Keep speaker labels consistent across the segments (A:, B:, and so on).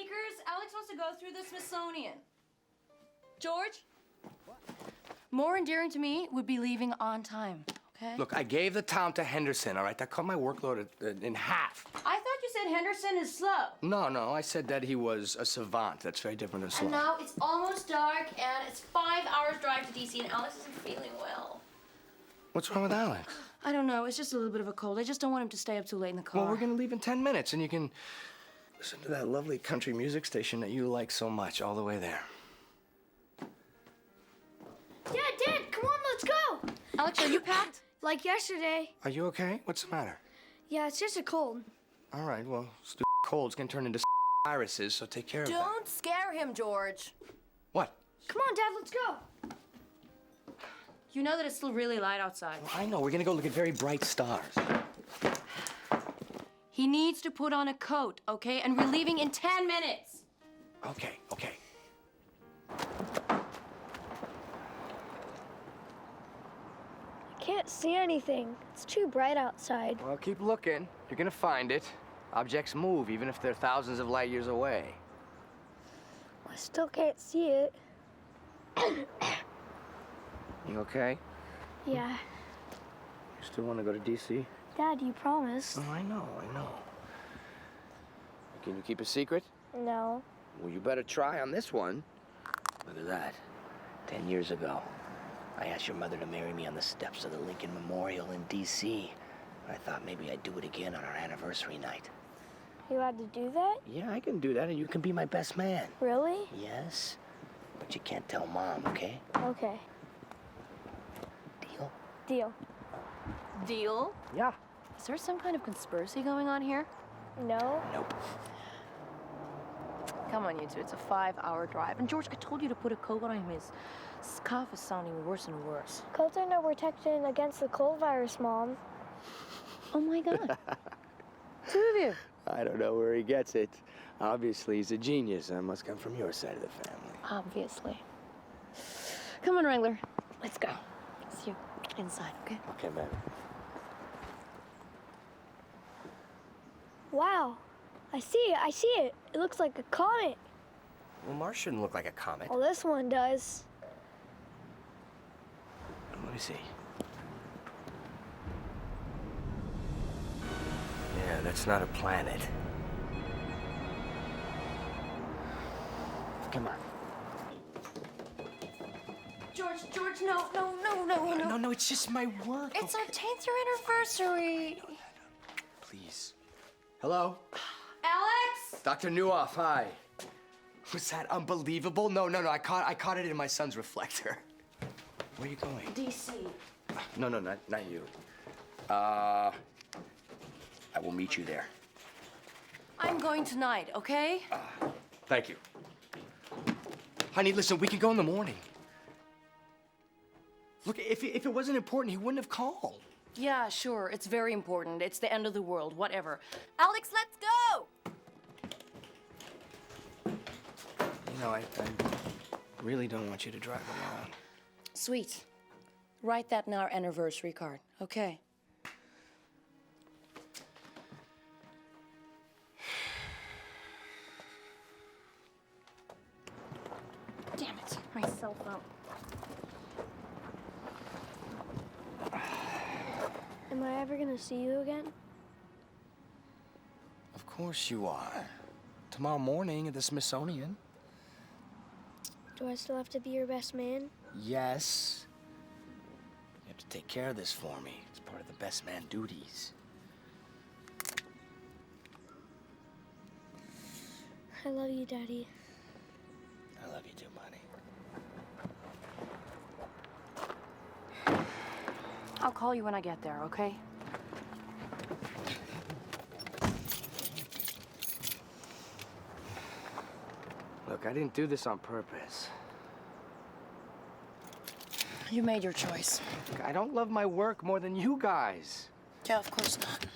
A: sneakers? Alex wants to go through the Smithsonian. George? What? More endearing to me would be leaving on time, okay?
B: Look, I gave the town to Henderson, all right? That cut my workload in half.
A: I thought you said Henderson is slow.
B: No, I said that he was a savant. That's very different than slow.
A: And now it's almost dark, and it's 5 hours drive to D.C., and Alex isn't feeling well.
B: What's wrong with Alex?
A: I don't know. It's just a little bit of a cold. I just don't want him to stay up too late in the car.
B: Well, we're gonna leave in 10 minutes, and you can listen to that lovely country music station that you like so much all the way there.
C: Dad, come on, let's go.
A: Alex, are you packed?
C: Like yesterday.
B: Are you okay? What's the matter?
C: Yeah, it's just a cold.
B: All right, well, stupid colds can turn into viruses, so take care of that.
A: Don't scare him, George.
B: What?
C: Come on, Dad, let's go.
A: You know that it's still really light outside.
B: Well, I know. We're gonna go look at very bright stars.
A: He needs to put on a coat, okay? And we're leaving in 10 minutes.
B: Okay.
C: I can't see anything. It's too bright outside.
B: Well, keep looking. You're gonna find it. Objects move, even if they're thousands of light years away.
C: I still can't see it.
B: You okay?
C: Yeah.
B: You still want to go to D.C.?
C: Dad, you promised.
B: Oh, I know. Can you keep a secret?
C: No.
B: Well, you better try on this one. Look at that. 10 years ago, I asked your mother to marry me on the steps of the Lincoln Memorial in D.C. I thought maybe I'd do it again on our anniversary night.
C: You had to do that?
B: Yeah, I can do that, and you can be my best man.
C: Really?
B: Yes, but you can't tell Mom, okay?
C: Okay.
B: Deal?
C: Deal.
A: Deal?
B: Yeah.
A: Is there some kind of conspiracy going on here?
C: No?
B: Nope.
A: Come on, you two. It's a 5-hour drive. And George, I told you to put a coat on him. His cough is sounding worse and worse.
C: Coats are no protection against the cold virus, Mom.
A: Oh, my God. Two of you.
B: I don't know where he gets it. Obviously, he's a genius. That must come from your side of the family.
A: Obviously. Come on, Wrangler. Let's go. See you inside, okay?
B: Okay, baby.
C: Wow. I see it. It looks like a comet.
B: Well, Mars shouldn't look like a comet.
C: Well, this one does.
B: Let me see. Yeah, that's not a planet. Come on.
A: George, no.
B: No, it's just my work.
A: It's our 10th year anniversary.
B: Please. Hello?
A: Alex?
B: Dr. Newhoff, hi. Was that unbelievable? No, I caught it in my son's reflector. Where are you going?
A: D.C.
B: No, not you. I will meet you there.
A: I'm going tonight, okay?
B: Thank you. Honey, listen, we can go in the morning. Look, if it wasn't important, he wouldn't have called.
A: Yeah, sure. It's very important. It's the end of the world. Whatever. Alex, let's go!
B: You know, I really don't want you to drive alone.
A: Sweet. Write that in our anniversary card, okay? Damn it, my cell phone.
C: Am I ever gonna see you again?
B: Of course you are. Tomorrow morning at the Smithsonian.
C: Do I still have to be your best man?
B: Yes. You have to take care of this for me. It's part of the best man duties.
C: I love you, Daddy.
B: I love you too, buddy.
A: I'll call you when I get there, okay?
B: Look, I didn't do this on purpose.
A: You made your choice.
B: Look, I don't love my work more than you guys.
A: Yeah, of course not.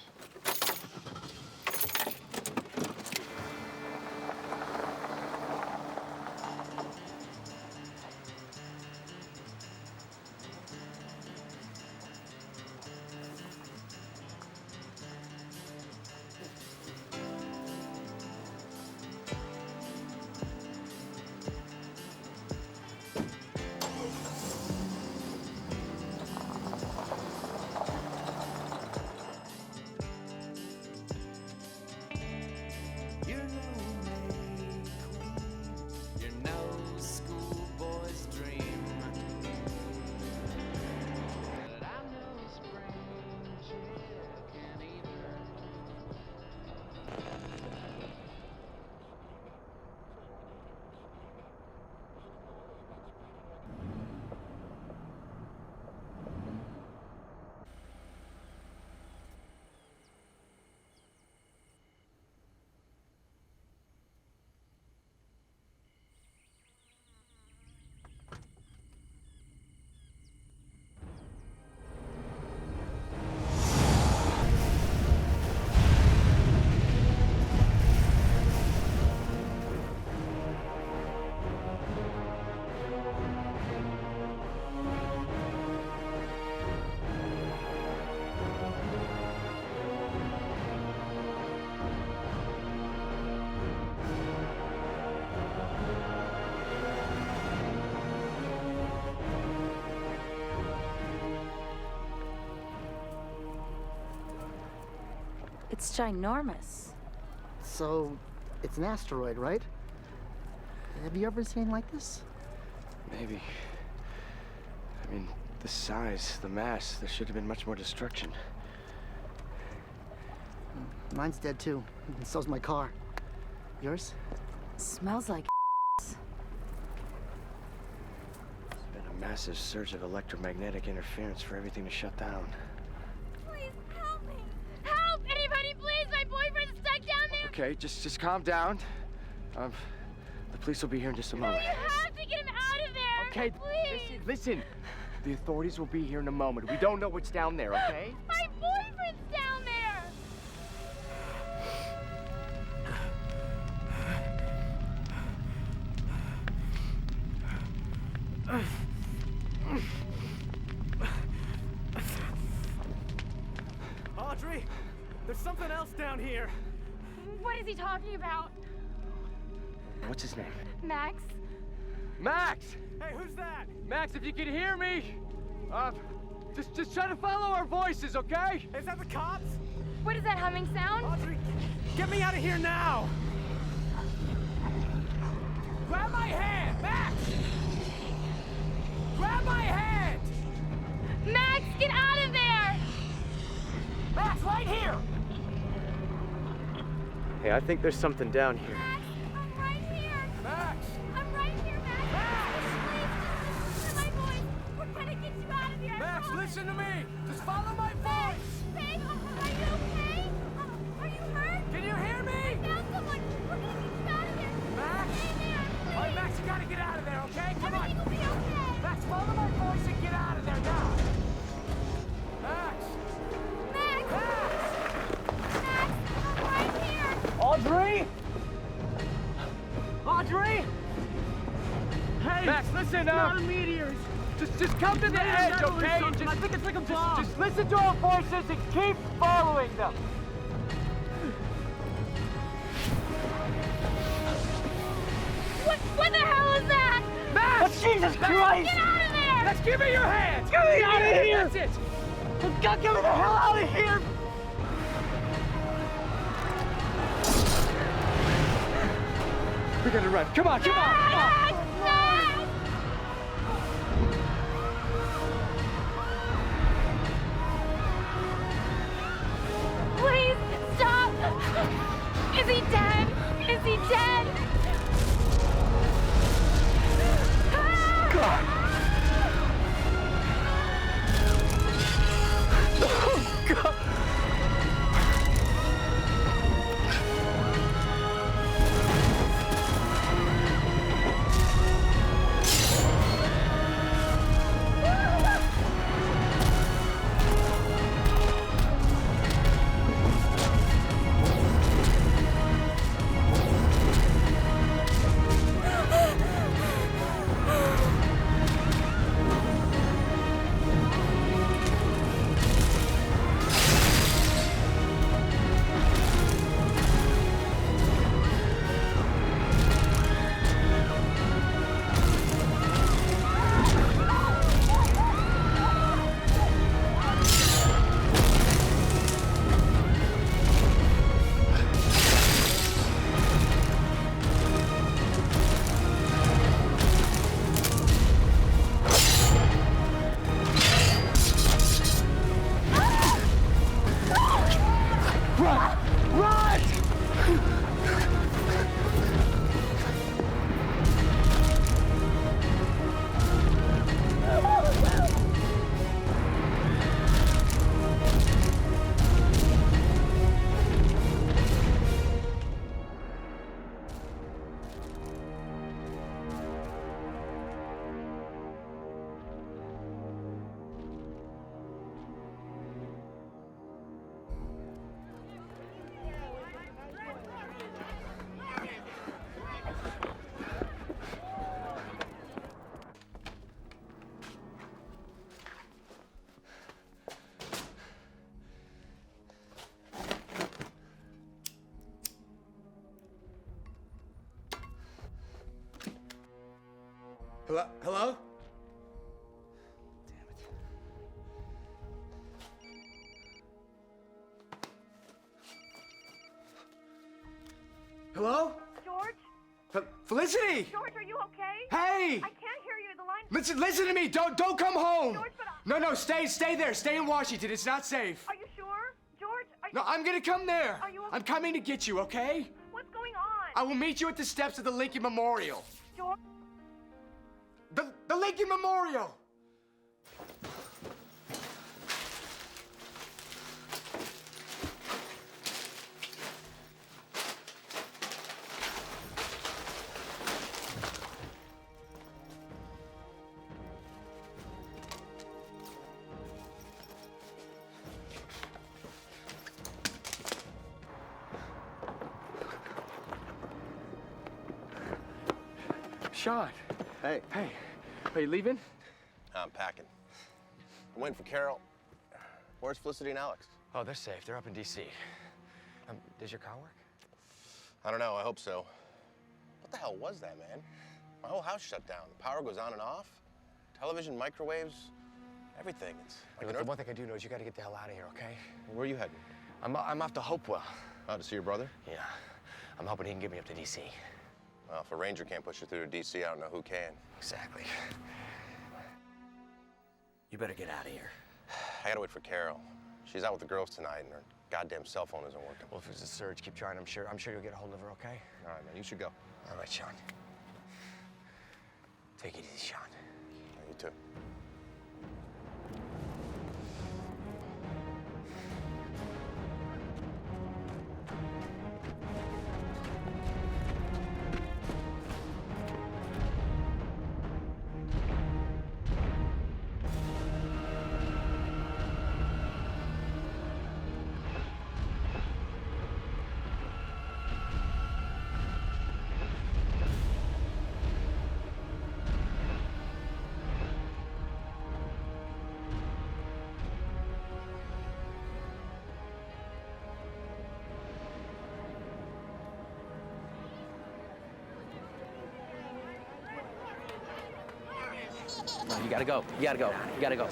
D: It's ginormous.
E: So, it's an asteroid, right? Have you ever seen anything like this?
F: Maybe. I mean, the size, the mass, there should have been much more destruction.
E: Mine's dead too, and so's my car. Yours?
D: Smells like
F: There's been a massive surge of electromagnetic interference for everything to shut down.
A: Please help me. Help! Anybody, please! My boyfriend's stuck down there.
F: Okay, just calm down. The police will be here in just a moment.
A: You have to get him out of there.
F: Okay,
A: Please.
F: listen. The authorities will be here in a moment. We don't know what's down there, okay?
A: My boyfriend's down there.
G: Audrey, there's something else down here.
A: What is he talking about?
F: What's his name?
A: Max?
F: Max!
G: Hey, who's that?
F: Max, if you can hear me, just try to follow our voices, okay?
G: Is that the cops?
A: What is that humming sound?
G: Audrey, get me out of here now! Grab my hand, Max! Grab my hand!
A: Max, get out of there!
G: Max, right here!
F: Hey, I think there's something down here.
A: Max, I'm right here.
G: Max!
A: I'm right here, Max. Please, listen to my voice. We're gonna get you out of here. I
G: Max,
A: promise.
G: listen to me! Just follow my voice!
A: Babe, are you okay? Are you hurt?
G: Can you hear me?
A: I found someone. We're gonna get you out of here.
G: Max?
A: Stay there, please.
G: All right, Max, you gotta get out of there, okay? Come on!
A: Everything will be okay.
G: Max, follow my voice and get out of there now! Max!
A: Max! Max, I'm right here.
G: Audrey? Audrey? Hey!
F: Max, listen,
G: Not a meteors!
F: just come to the edge, okay? And
G: I think it's like a bomb!
F: just listen to our voices and keep following them.
A: What the hell is that?
F: Max! Jesus Christ!
A: Get out of there!
F: Max, give me your hands! Get me out of here! That's it!
G: God, get me the hell out of here!
F: We gotta run. Come on, come on, come on!
A: Max! Max! Please stop! Is he dead? Is he dead?
F: God! Oh, God!
G: Hello? Hello?
F: Damn it. Felicity!
H: George, are you okay?
F: Hey!
H: I can't hear you. The line.
F: Listen to me. Don't come home.
H: George, but
F: No, stay there. Stay in Washington. It's not safe.
H: Are you sure? George, are you...
F: No, I'm gonna come there.
H: Are you okay?
F: I'm coming to get you, okay?
H: What's going on?
F: I will meet you at the steps of the Lincoln Memorial.
H: George...
F: The Lincoln Memorial! Sean.
I: Hey.
F: Hey. Are you leaving?
I: I'm packing. I'm waiting for Carol. Where's Felicity and Alex?
F: Oh, they're safe. They're up in D.C. Does your car work?
I: I don't know. I hope so. What the hell was that, man? My whole house shut down. The power goes on and off. Television, microwaves, everything. It's like
F: The one thing I do know is you got to get the hell out of here, okay?
I: Where are you heading?
F: I'm off to Hopewell.
I: Oh, to see your brother?
F: Yeah. I'm hoping he can get me up to D.C.
I: Well, if a ranger can't push you through to D.C., I don't know who can.
F: Exactly. You better get out of here.
I: I gotta wait for Carol. She's out with the girls tonight, and her goddamn cell phone isn't working.
F: Well, if it's a surge, keep trying. I'm sure you'll get a hold of her, okay?
I: All right, man. You should go.
F: All right, Sean. Take it easy, Sean.
I: Yeah, you too.
B: No, you gotta go. You gotta go. You gotta go.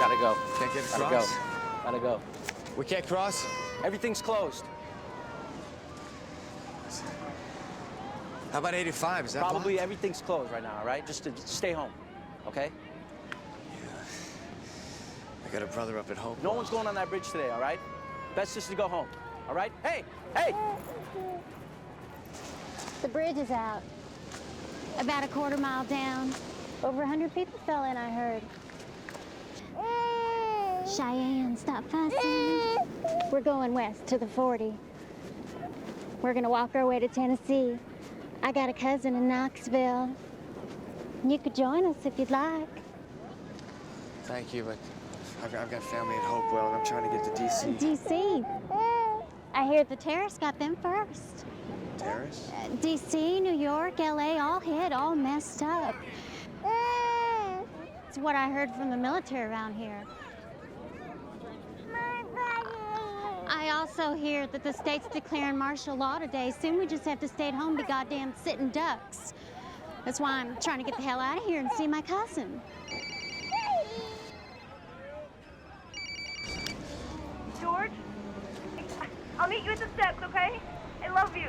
B: Gotta go.
F: Can't get
B: Gotta
F: across?
B: go. Gotta go.
F: We can't cross?
B: Everything's closed.
F: How about 85? Is that
B: Probably
F: blocked?
B: everything's closed right now, all right? Just to stay home, okay?
F: I got a brother up at Hope.
B: No one's going on that bridge today, all right? Best just to go home, all right? Hey! Hey!
C: The bridge is out. About a quarter mile down. Over 100 people fell in, I heard. Cheyenne, stop fussing. We're going west to the 40. We're gonna walk our way to Tennessee. I got a cousin in Knoxville. You could join us if you'd like.
F: Thank you, but I've got family at Hopewell, and I'm trying to get to D.C.
C: D.C. I hear the terrorists got them first.
F: Terrace?
C: D.C., New York, L.A., all hit, all messed up. It's what I heard from the military around here. I also hear that the state's declaring martial law today. Soon we just have to stay at home and be goddamn sitting ducks. That's why I'm trying to get the hell out of here and see my cousin.
H: George? I'll meet you at the steps, okay? I love you.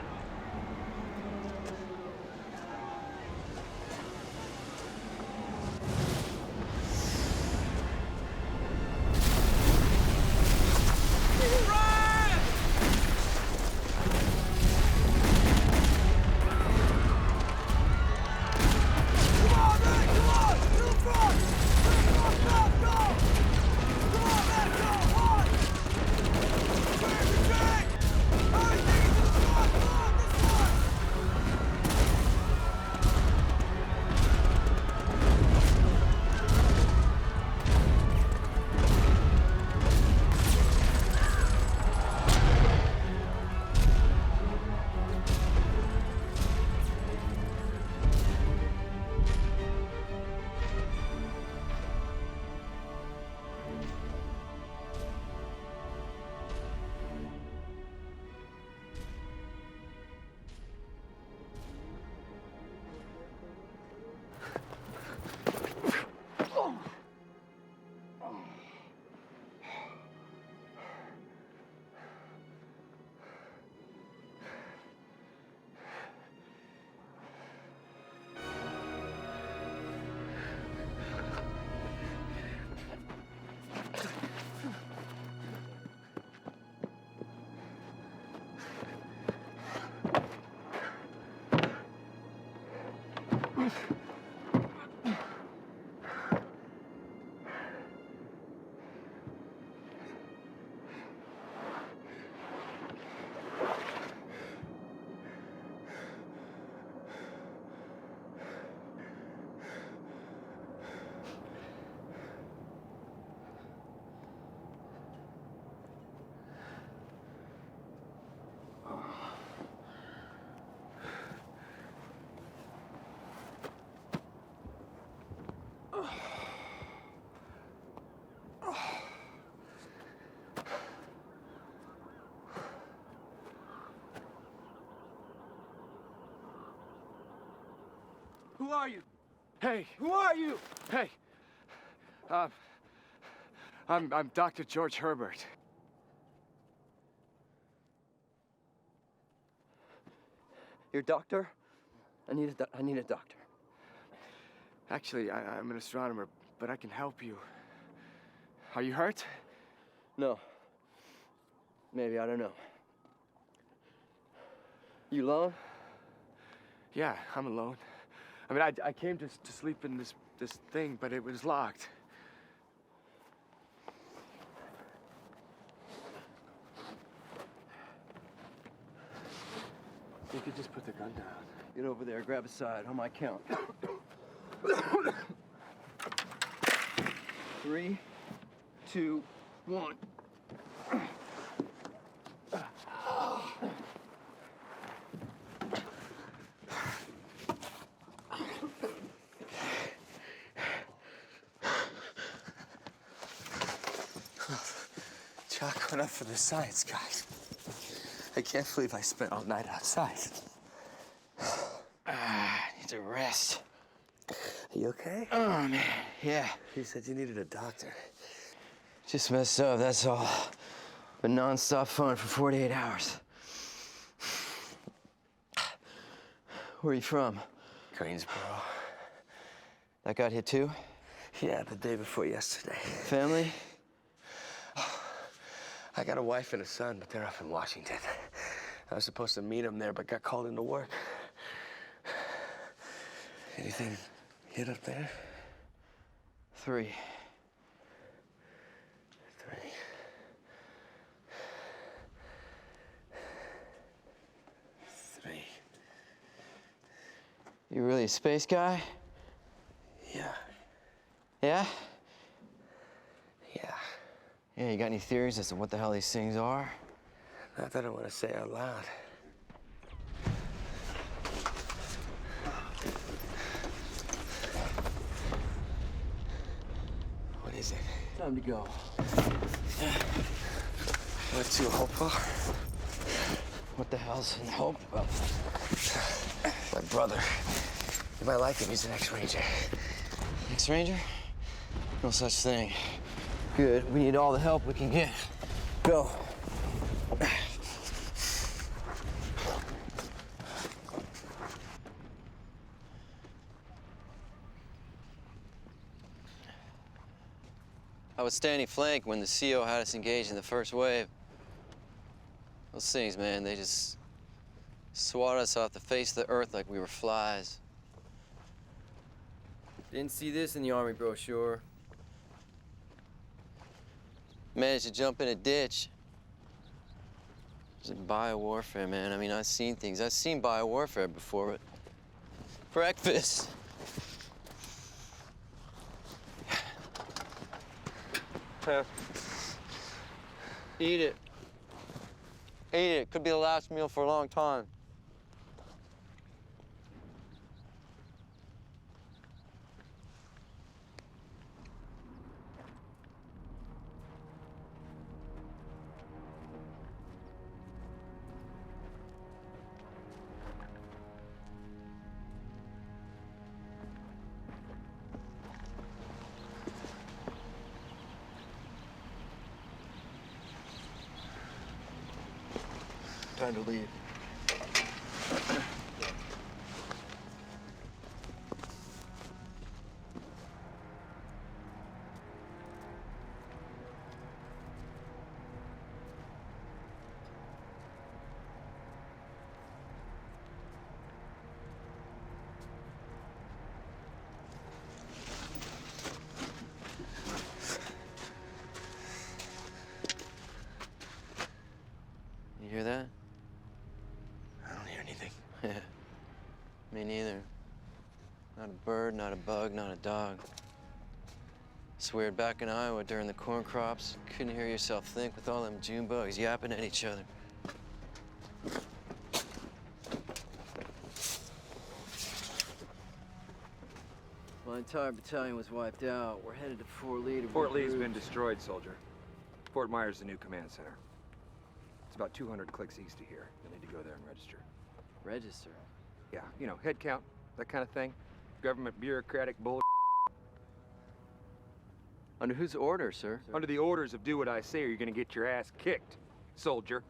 G: Who are you?
F: Hey,
G: Who are you?
F: hey. I'm Dr. George Herbert.
B: Your doctor? I need a doctor.
F: Actually, I'm an astronomer, but I can help you. Are you hurt?
B: No. Maybe, I don't know. You alone?
F: Yeah, I'm alone. I mean, I came to sleep in this thing, but it was locked. You could just put the gun down.
B: Get over there, grab a side, on my count. 3, 2, 1.
F: Chalk went up for the science guys. I can't believe I spent all night outside.
B: I need to rest.
F: Are you okay?
B: Oh, man, yeah.
F: You said you needed a doctor.
B: Just messed up, that's all. But non-stop fun for 48 hours. Where are you from?
F: Greensboro.
B: That got hit too?
F: Yeah, the day before yesterday.
B: Family?
F: I got a wife and a son, but they're up in Washington. I was supposed to meet them there, but got called into work. Anything hit up there?
B: 3.
F: 3.
B: You really a space guy?
F: Yeah.
B: Yeah?
F: Yeah.
B: Yeah, you got any theories as to what the hell these things are?
F: Not that I want to say out loud. What is it?
B: Time to go.
F: What's your hope for?
B: What the hell's in hope about?
F: My brother. You might like him. He's an ex-Ranger.
B: Ex-Ranger? No such thing. Good. We need all the help we can get. Go. I was standing flank when the CO had us engaged in the first wave. Those things, man, they just swat us off the face of the earth like we were flies. Didn't see this in the Army brochure. Managed to jump in a ditch. It was biowarfare, man. I mean, I've seen things. I've seen biowarfare before, but breakfast. Eat it. Eat it. Could be the last meal for a long time.
F: Time to leave.
B: You hear that?
F: I don't hear anything.
B: Yeah. Me neither. Not a bird, not a bug, not a dog. Swear back in Iowa during the corn crops, couldn't hear yourself think with all them June bugs yapping at each other. My entire battalion was wiped out. We're headed to Fort Lee to
J: Fort Lee's
B: regroup.
J: been destroyed, soldier. Fort Myers is the new command center. It's about 200 clicks east of here. You'll need to go there and register.
B: Register?
J: Yeah, you know, head count, that kind of thing. government bureaucratic bull.
F: Under whose order, sir?
J: Under the orders of do what I say or you're gonna get your ass kicked, soldier.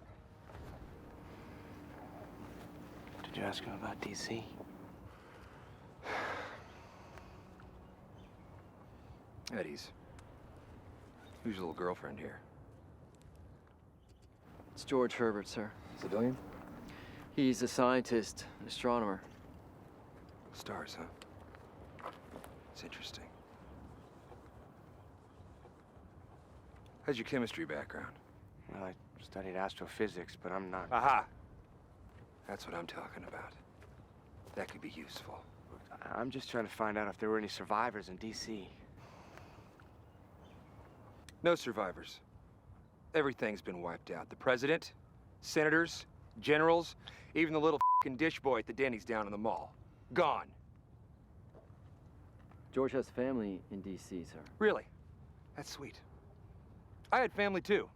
B: Did you ask him about DC?
J: Eddie's. Who's your little girlfriend here?
F: It's George Herbert, sir.
J: Civilian?
F: He's a scientist, an astronomer.
J: Stars, huh? It's interesting. How's your chemistry background?
F: Well, I studied astrophysics, but I'm not...
J: Aha! That's what I'm talking about. That could be useful.
F: I'm just trying to find out if there were any survivors in DC.
J: No survivors. Everything's been wiped out. The president, senators, generals, even the little f***ing dish boy at the Denny's down in the mall. Gone.
F: George has family in DC, sir.
J: Really? That's sweet. I had family too.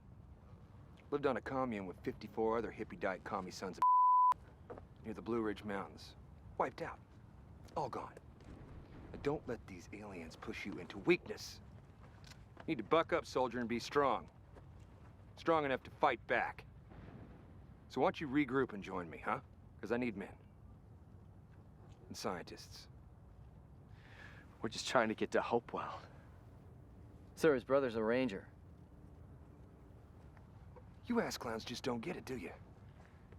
J: Lived on a commune with 54 other hippie dyke commie sons of near the Blue Ridge Mountains. Wiped out. All gone. Now don't let these aliens push you into weakness. You need to buck up, soldier, and be strong. Strong enough to fight back. So why don't you regroup and join me, huh? Because I need men. And scientists.
F: We're just trying to get to Hopewell. Sir, his brother's a ranger.
J: You ass clowns just don't get it, do you?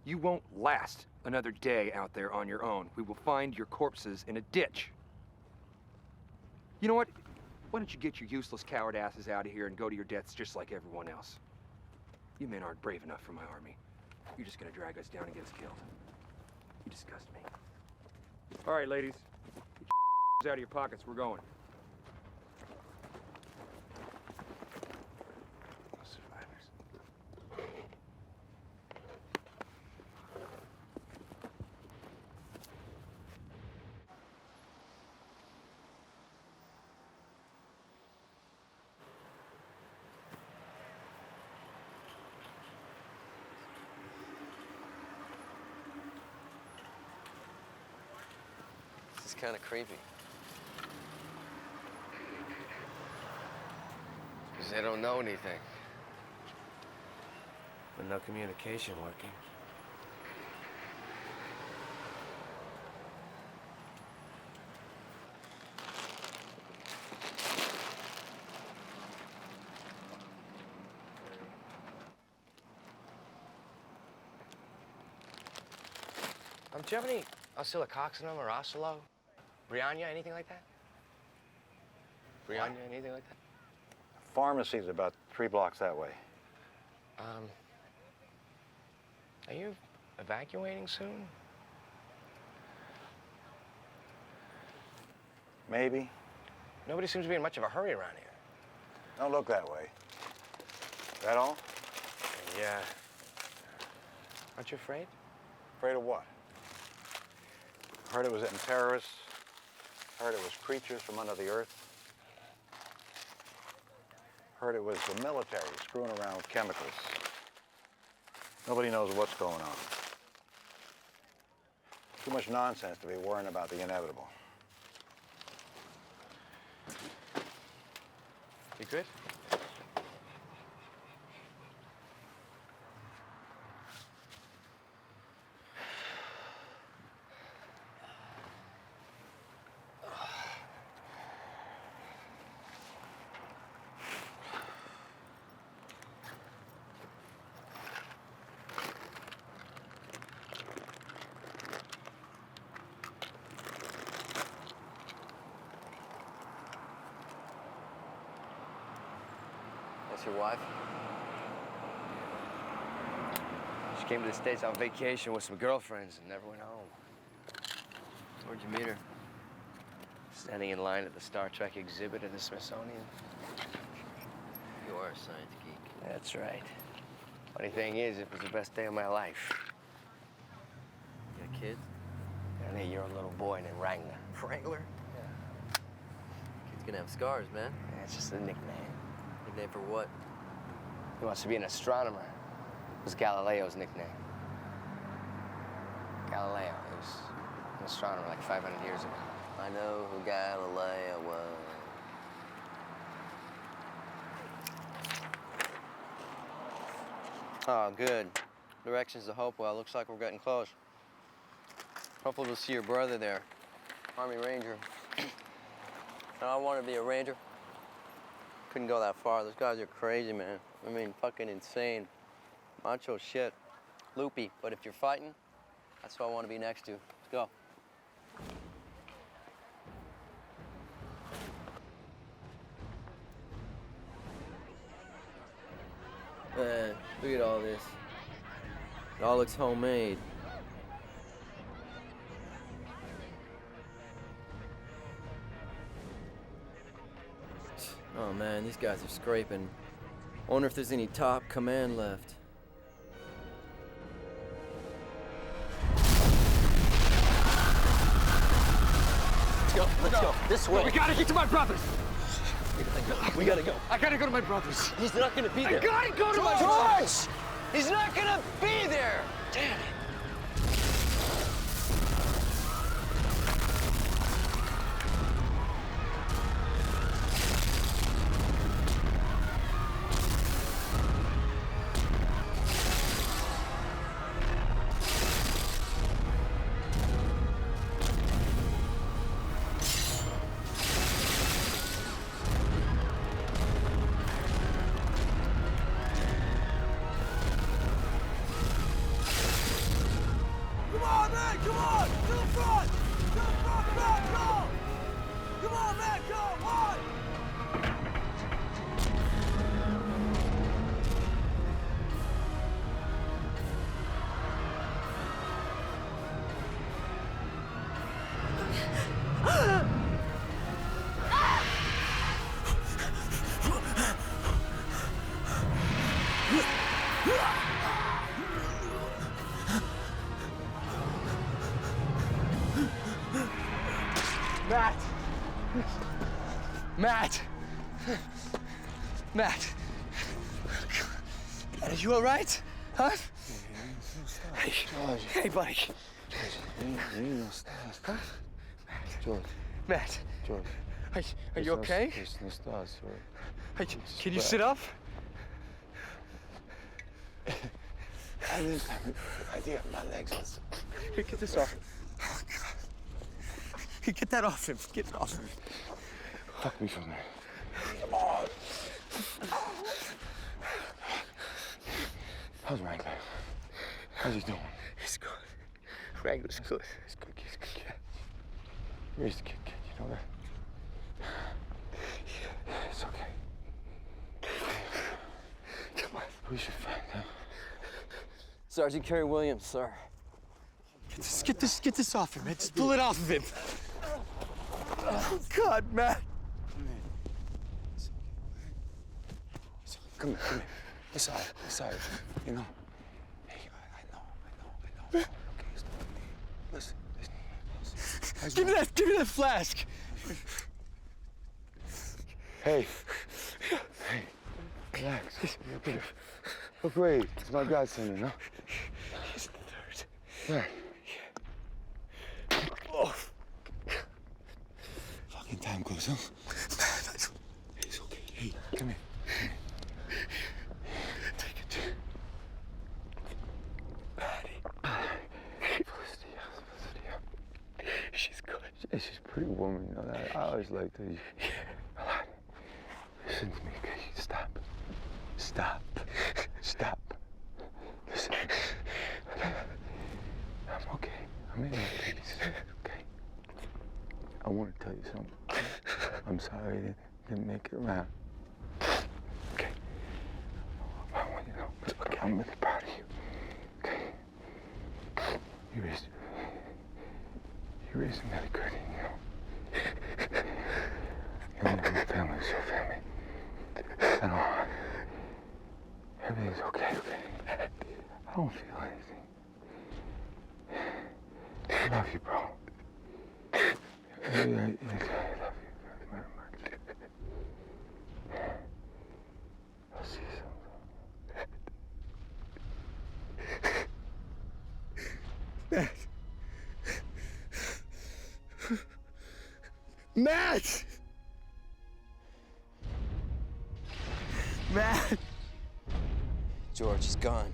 J: You won't last another day out there on your own. We will find your corpses in a ditch. You know what? Why don't you get your useless coward asses out of here and go to your deaths just like everyone else? You men aren't brave enough for my army. You're just gonna drag us down and get us killed. You disgust me. All right, ladies. Get your out of your pockets. We're going.
K: This is kind of creepy. Because they don't know anything. With no communication working.
B: Do you have any oscillococcinum or oscillo? Brianna, anything like that? Brianna, anything like that?
L: Pharmacy's about 3 blocks that way.
B: Are you evacuating soon?
L: Maybe.
B: Nobody seems to be in much of a hurry around here.
L: Don't look that way. That all?
B: Yeah. Aren't you afraid?
L: Afraid of what? Heard it was hitting terrorists. Heard it was creatures from under the earth. Heard it was the military screwing around with chemicals. Nobody knows what's going on. Too much nonsense to be worrying about the inevitable.
B: You good?
K: That's your wife? She came to the States on vacation with some girlfriends and never went home. Where'd you meet her? Standing in line at the Star Trek exhibit at the Smithsonian. You are a science geek. That's right. Funny thing is, it was the best day of my life. You got kids? An 8-year-old little boy named Wrangler.
M: Wrangler?
K: Yeah.
M: Kid's gonna have scars, man.
K: Yeah, it's just a nickname.
M: Nickname for what?
K: He wants to be an astronomer. It was Galileo's nickname. Galileo, he was an astronomer like 500 years ago.
M: I know who Galileo was. Oh, good. Directions to Hopewell. Looks like we're getting close. Hopefully we'll see your brother there. Army Ranger. I want to be a Ranger. Couldn't go that far. Those guys are crazy, man. I mean, fucking insane. Macho shit. Loopy. But if you're fighting, that's who I want to be next to. Let's go. Man, look at all this. It all looks homemade. Oh man, these guys are scraping. I wonder if there's any top command left. Let's go. This way.
J: We gotta get to my brothers.
M: We gotta go.
J: I gotta go to my brothers.
M: He's not gonna be there.
J: I gotta go to my brothers.
M: George! He's not gonna be there! Damn it.
K: Matt! Matt! Are you all right? Huh? Hey, buddy.
F: George.
K: Matt.
F: George.
K: Are you okay? Hey, can you sit up?
F: I think my legs.
K: Here, get this off. Oh, God. Here, get that off him. Get it off him.
F: Fuck me from there. How's Wrangler? How's he doing?
K: He's good. Wrangler's good.
F: He's good. He's a good kid. He raised a kid, you know that? Yeah. It's okay.
K: Come on.
F: We should find him.
M: Sergeant Kerry Williams, sir.
K: Get this off him, man. Just pull it off of him. Oh, God, Matt.
F: Come here. It's all right. You know. Hey, I know. Okay, listen.
K: Give me that flask.
F: Hey, relax. Look, wait. It's my godson, you know?
K: He's the third.
F: Yeah.
K: Oh.
F: Fucking time goes, huh? He's okay. Hey, come here.
K: Take it.
F: Patty.
K: She's good.
F: She's a pretty woman, you know that. I always liked her. Listen to me, okay? Stop. Listen. I'm okay. I'm in my babies, okay? I want to tell you something. I'm sorry I didn't make it around. Okay? I want you to know, okay, I'm really proud of you. Okay? You raised him really good, you know? You're only one family, so family. I know. Everything's okay. I don't feel anything. I love you, bro. I love you very much. I'll see you sometime.
K: Matt.
B: Matt! Matt!
M: George, he's gone.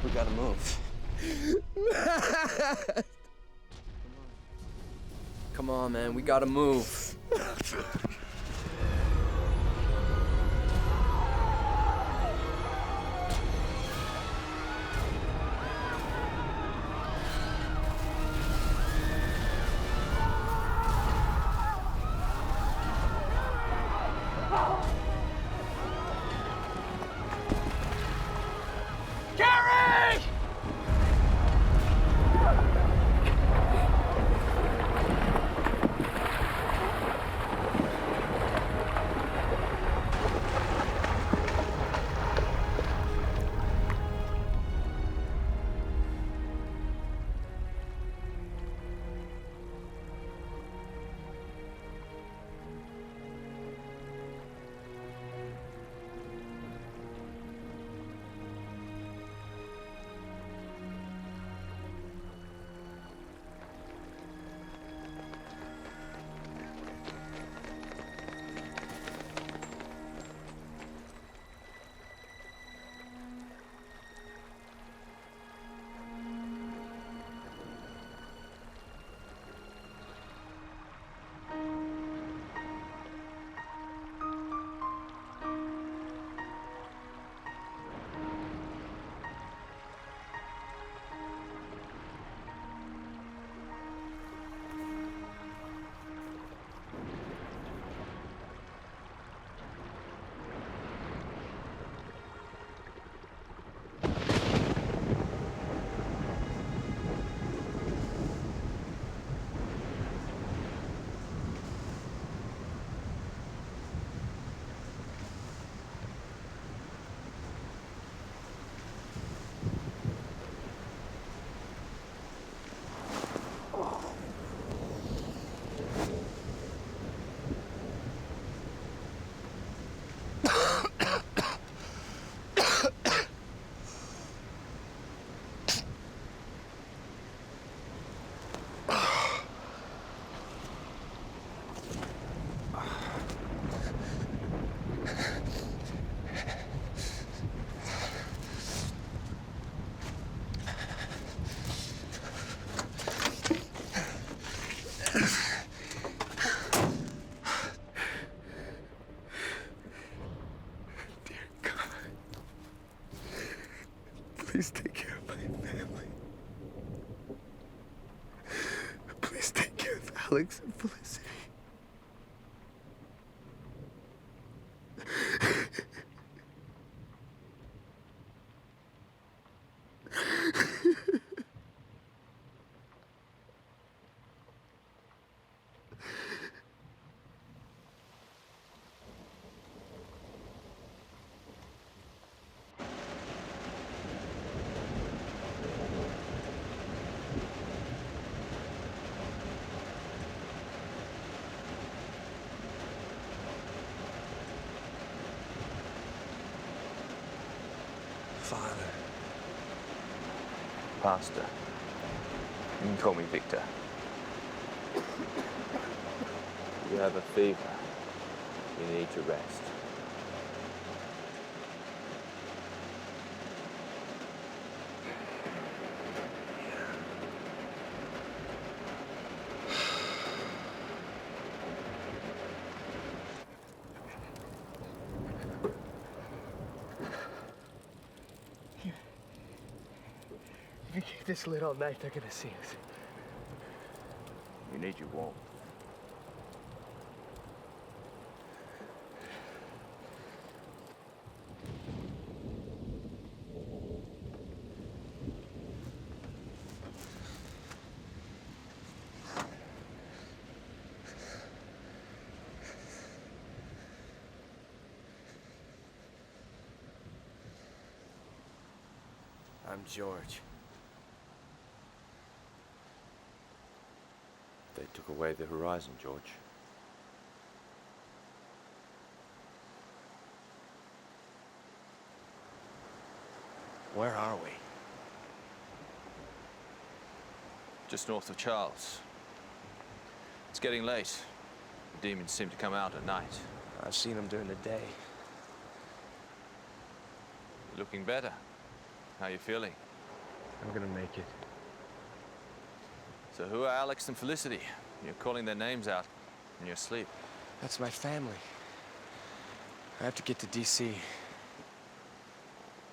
M: We gotta move.
B: Matt!
M: Come on, man, we gotta move.
F: Please take care of my family. Please take care of Alex and Felicity.
N: Father.
F: Pastor. You can call me Victor. You have a fever. You need to rest.
B: If we keep this lit all night, they're gonna see us.
F: You need your warmth.
M: I'm George.
F: They took away the horizon, George.
M: Where are we?
F: Just north of Charles. It's getting late.
O: demons seem to come out at night.
K: I've seen them during the day.
O: Looking better. How you feeling?
F: I'm gonna make it.
O: So who are Alex and Felicity? You're calling their names out in your sleep.
K: That's my family. I have to get to D.C.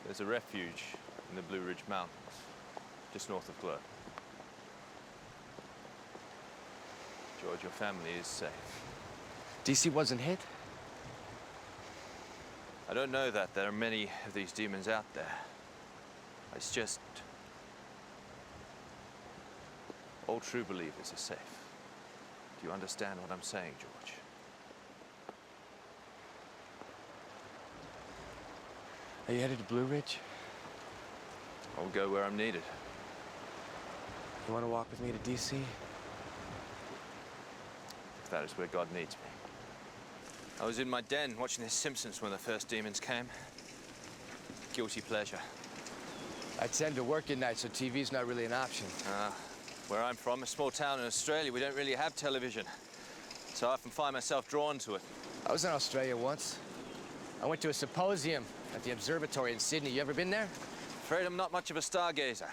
O: There's a refuge in the Blue Ridge Mountains, just north of Glur. George, your family is safe.
K: D.C. wasn't hit?
O: I don't know that. There are many of these demons out there. It's just... all true believers are safe. Do you understand what I'm saying, George?
K: Are you headed to Blue Ridge?
O: I'll go where I'm needed.
K: You want to walk with me to D.C.?
O: If that is where God needs me. I was in my den watching The Simpsons when the first demons came. Guilty pleasure.
K: I tend to work at night, so TV's not really an option.
O: Where I'm from, a small town in Australia, we don't really have television. So I often find myself drawn to it.
K: I was in Australia once. I went to a symposium at the observatory in Sydney. You ever been there?
O: Afraid I'm not much of a stargazer.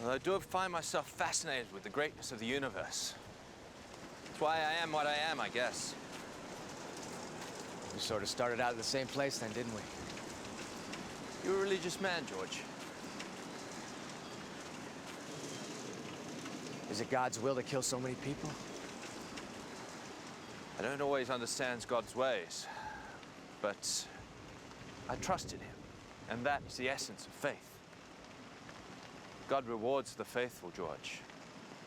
O: Although I do find myself fascinated with the greatness of the universe. That's why I am what I am, I guess.
K: We sort of started out at the same place then, didn't we?
O: You're a religious man, George.
K: Is it God's will to kill so many people?
O: I don't always understand God's ways, but I trust in him, and that is the essence of faith. God rewards the faithful, George.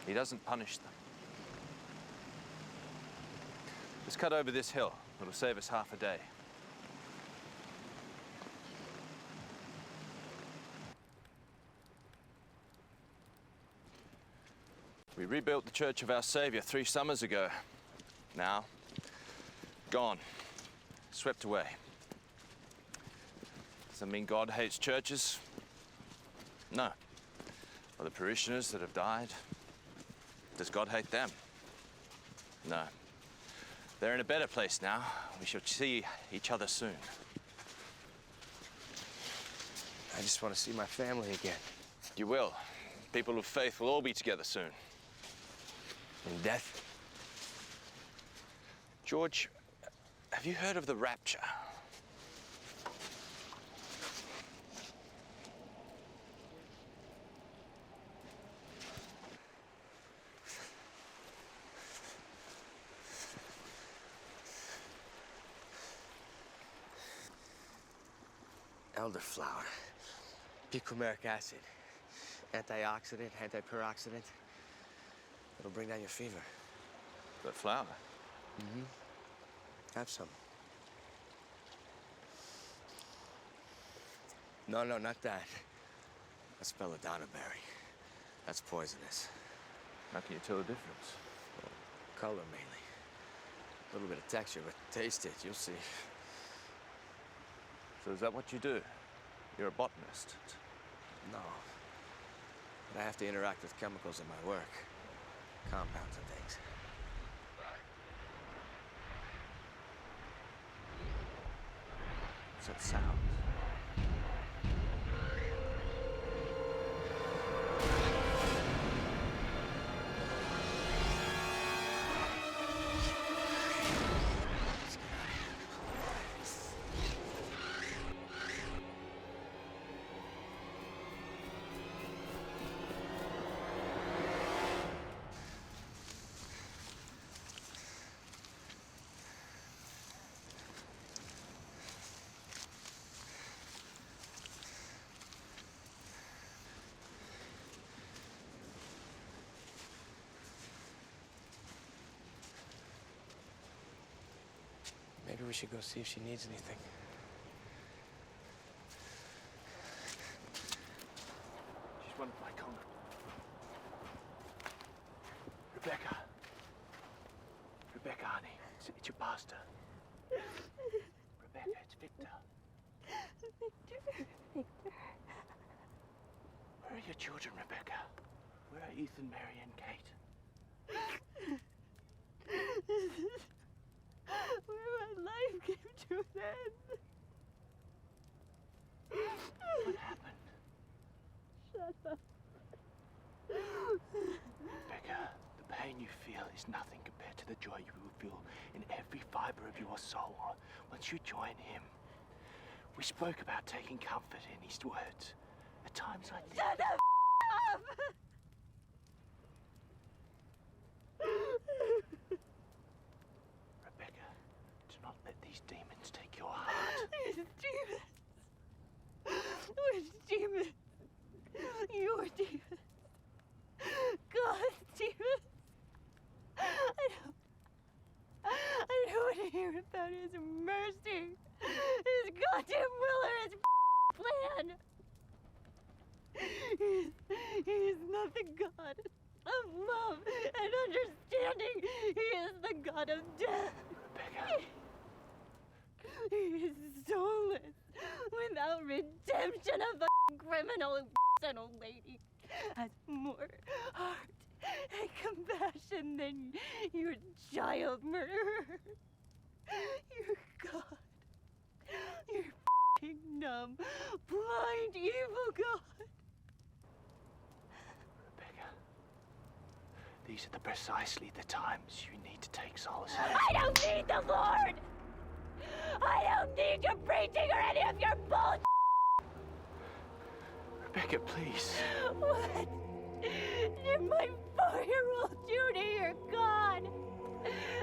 O: He doesn't punish them. Let's cut over this hill. It'll save us half a day. We rebuilt the Church of Our Savior 3 summers ago. Now, gone. Swept away. Does that mean God hates churches? No. Or the parishioners that have died? Does God hate them? No. They're in a better place now. We shall see each other soon.
K: I just want to see my family again.
O: You will. People of faith will all be together soon.
K: In death?
O: George, have you heard of the rapture?
K: Elderflower. Picoumeric acid. Antioxidant, antiperoxidant. It'll bring down your fever.
O: The flower?
K: Mm-hmm. Have some. No, not that. That's belladonna berry. That's poisonous.
O: How can you tell the difference?
K: Well, color mainly. A little bit of texture, but taste it, you'll see.
O: So is that what you do? You're a botanist?
K: No. But I have to interact with chemicals in my work. Compounds and things.
O: What's that sound?
K: Maybe we should go see if she needs anything.
O: She's one of my con. Rebecca. Rebecca, honey. It's your pastor. Rebecca, it's Victor.
C: Victor.
O: Where are your children, Rebecca? Where are Ethan, Mary, and Kate?
H: where my life came to an end.
B: What happened?
H: Shut up.
B: Rebecca, the pain you feel is nothing compared to the joy you will feel in every fiber of your soul once you join him. We spoke about taking comfort in his words. At times like this.
H: Shut the up!
B: Rebecca, do not let these demons take your heart.
H: These demons. Which demons? Your demons. God's demons. I don't want to hear about his mercy, his goddamn will, or his plan. He is not the God of love and understanding. He is the God of death.
B: Rebecca.
H: He is soulless, without redemption, a criminal and old lady has more heart and compassion than your child murderer. Your God. Your f***ing numb, blind, evil God.
B: Rebecca, these are precisely the times you need to take solace in.
H: I don't need the Lord! I don't need your preaching or any of your bullshit!
B: Rebecca, please.
H: What did my 4-year-old do to your God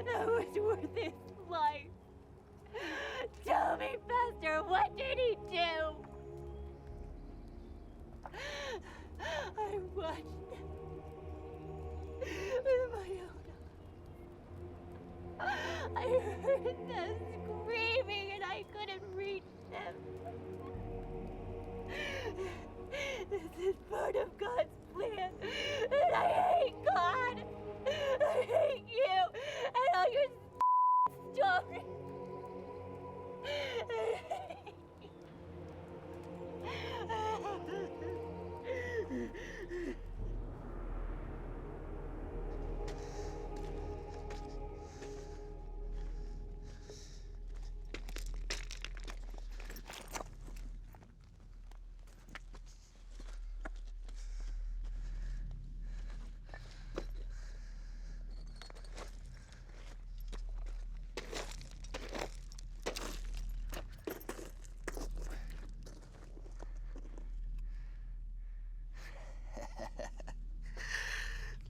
H: that was worth his life? Tell me, Pastor, what did he do? I watched him with my own eyes. I heard them screaming and I couldn't reach them. This is part of God's plan, and I hate God. I hate you and all your stories.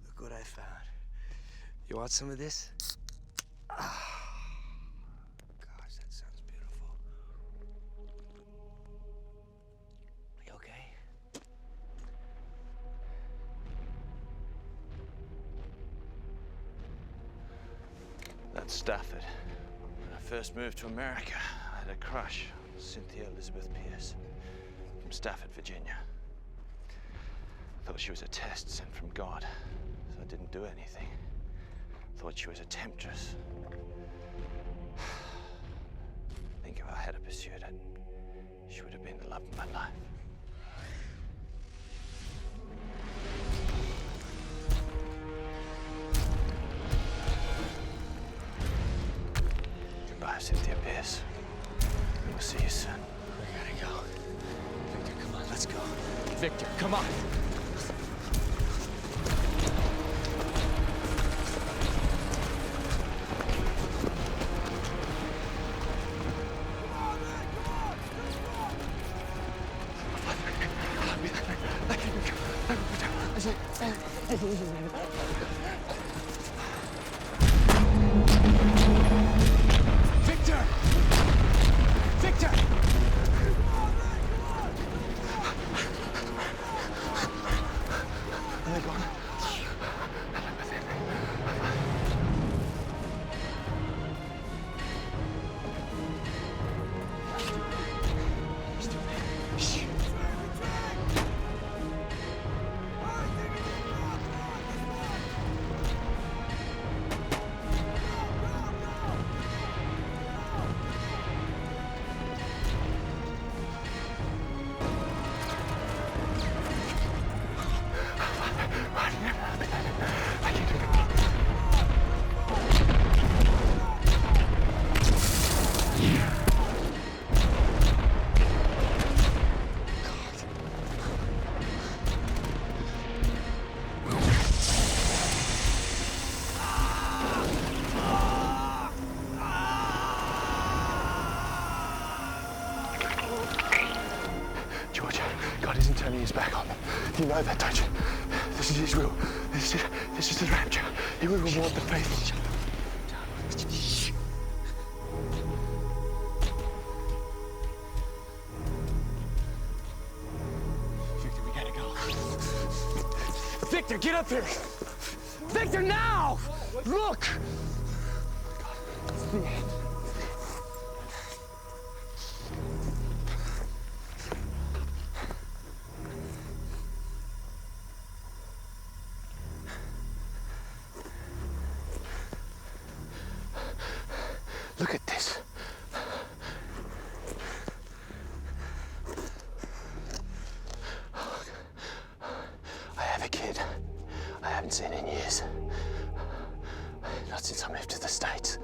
K: Look what I found. You want some of this? Ah, gosh, that sounds beautiful. Are you okay?
O: That's Stafford. When I first moved to America, I had a crush on Cynthia Elizabeth Pierce from Stafford, Virginia. I thought she was a test sent from God, so I didn't do anything. Thought she was a temptress. I think if I had pursued it, she would have been the love of my life. Goodbye, Cynthia Pierce. We'll see you soon.
K: We gotta go. Victor, come on, let's go.
G: Victor, come on. Victor! Victor!
K: Are they gone?
F: turning his back on them. You know that, don't you? This is his will. This is his rapture. He will reward the faithful.
G: Victor, we gotta go. Victor, get up here! Victor, now! Look! It's the end.
F: Look at this. I have a kid I haven't seen in years. Not since I moved to the States.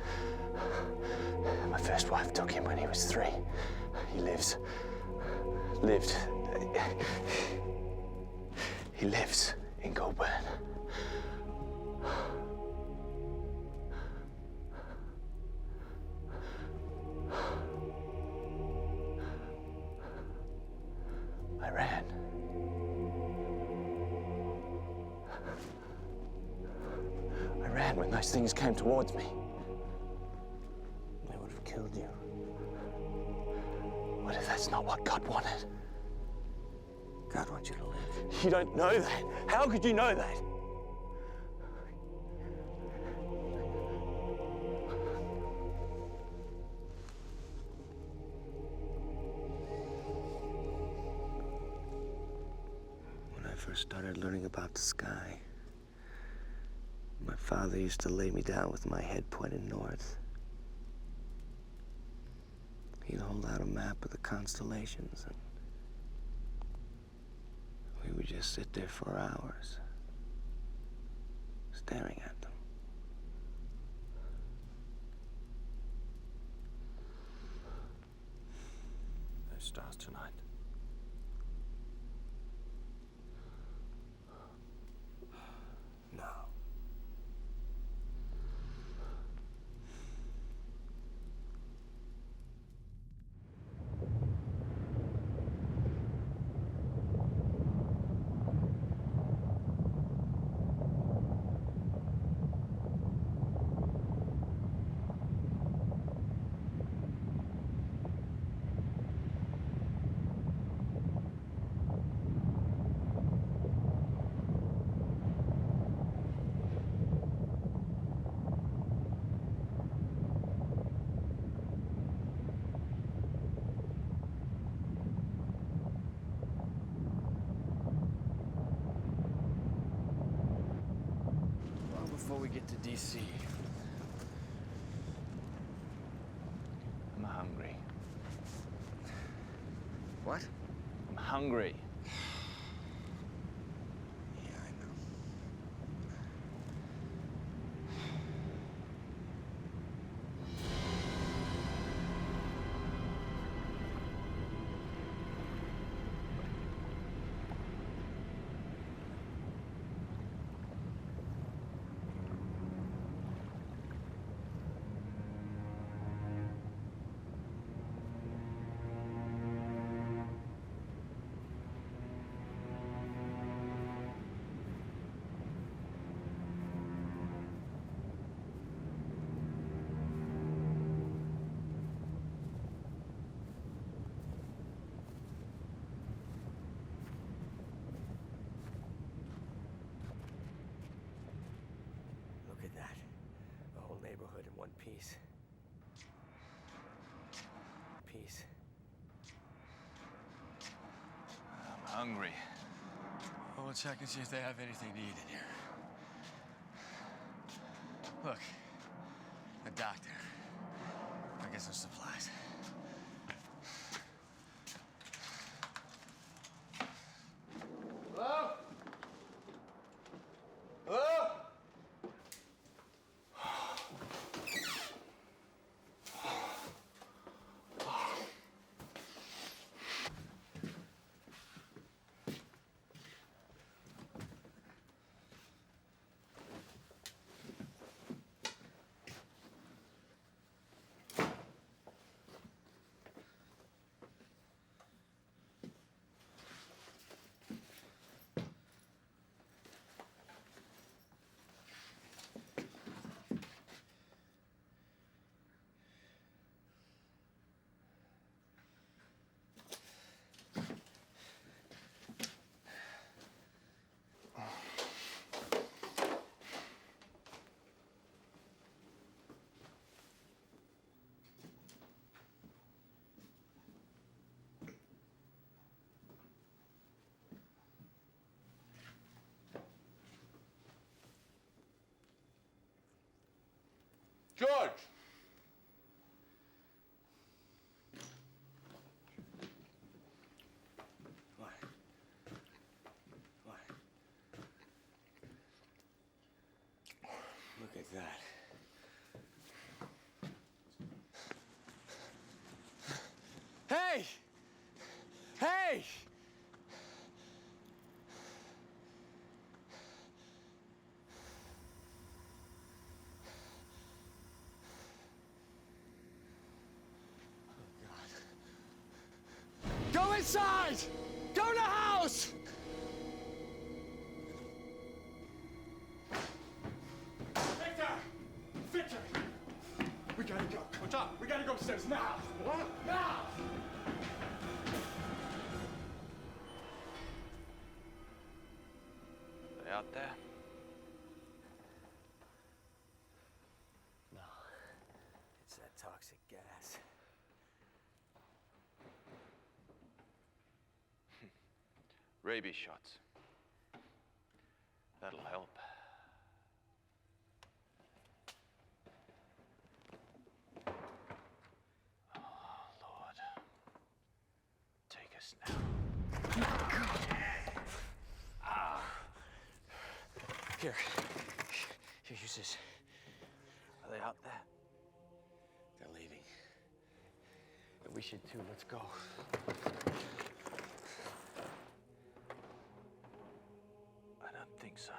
F: My first wife took him when he was 3. He lived. He lives in Goulburn. I ran. I ran when those things came towards me. They would have killed you. What if that's not what God wanted?
K: God wants you to live.
F: You don't know that. How could you know that?
B: When I first started learning about the sky, my father used to lay me down with my head pointed north. He'd hold out a map of the constellations, and we would just sit there for hours, staring at them.
O: There's stars tonight.
K: No.
O: Before we get to DC, I'm hungry.
K: What?
O: I'm hungry.
K: Yeah, I know. Look at that. The whole neighborhood in one piece. Peace.
O: I'm hungry. Well, we'll check and see if they have anything to eat in here. Look, a doctor. I get some supplies.
G: Hello? Hello?
I: George!
K: What? What? Look at that.
G: Hey! Hey! Go inside! Go in the house! Victor! Victor! We gotta go. What's up? We gotta go upstairs now! What? Now!
O: They out there?
K: No. It's that toxic gas.
O: Rabies shots. That'll help. Oh, Lord. Take us now. Ah.
K: Here. Here, use this.
O: Are they out there?
K: They're leaving. And we should too. Let's go.
O: I don't think so.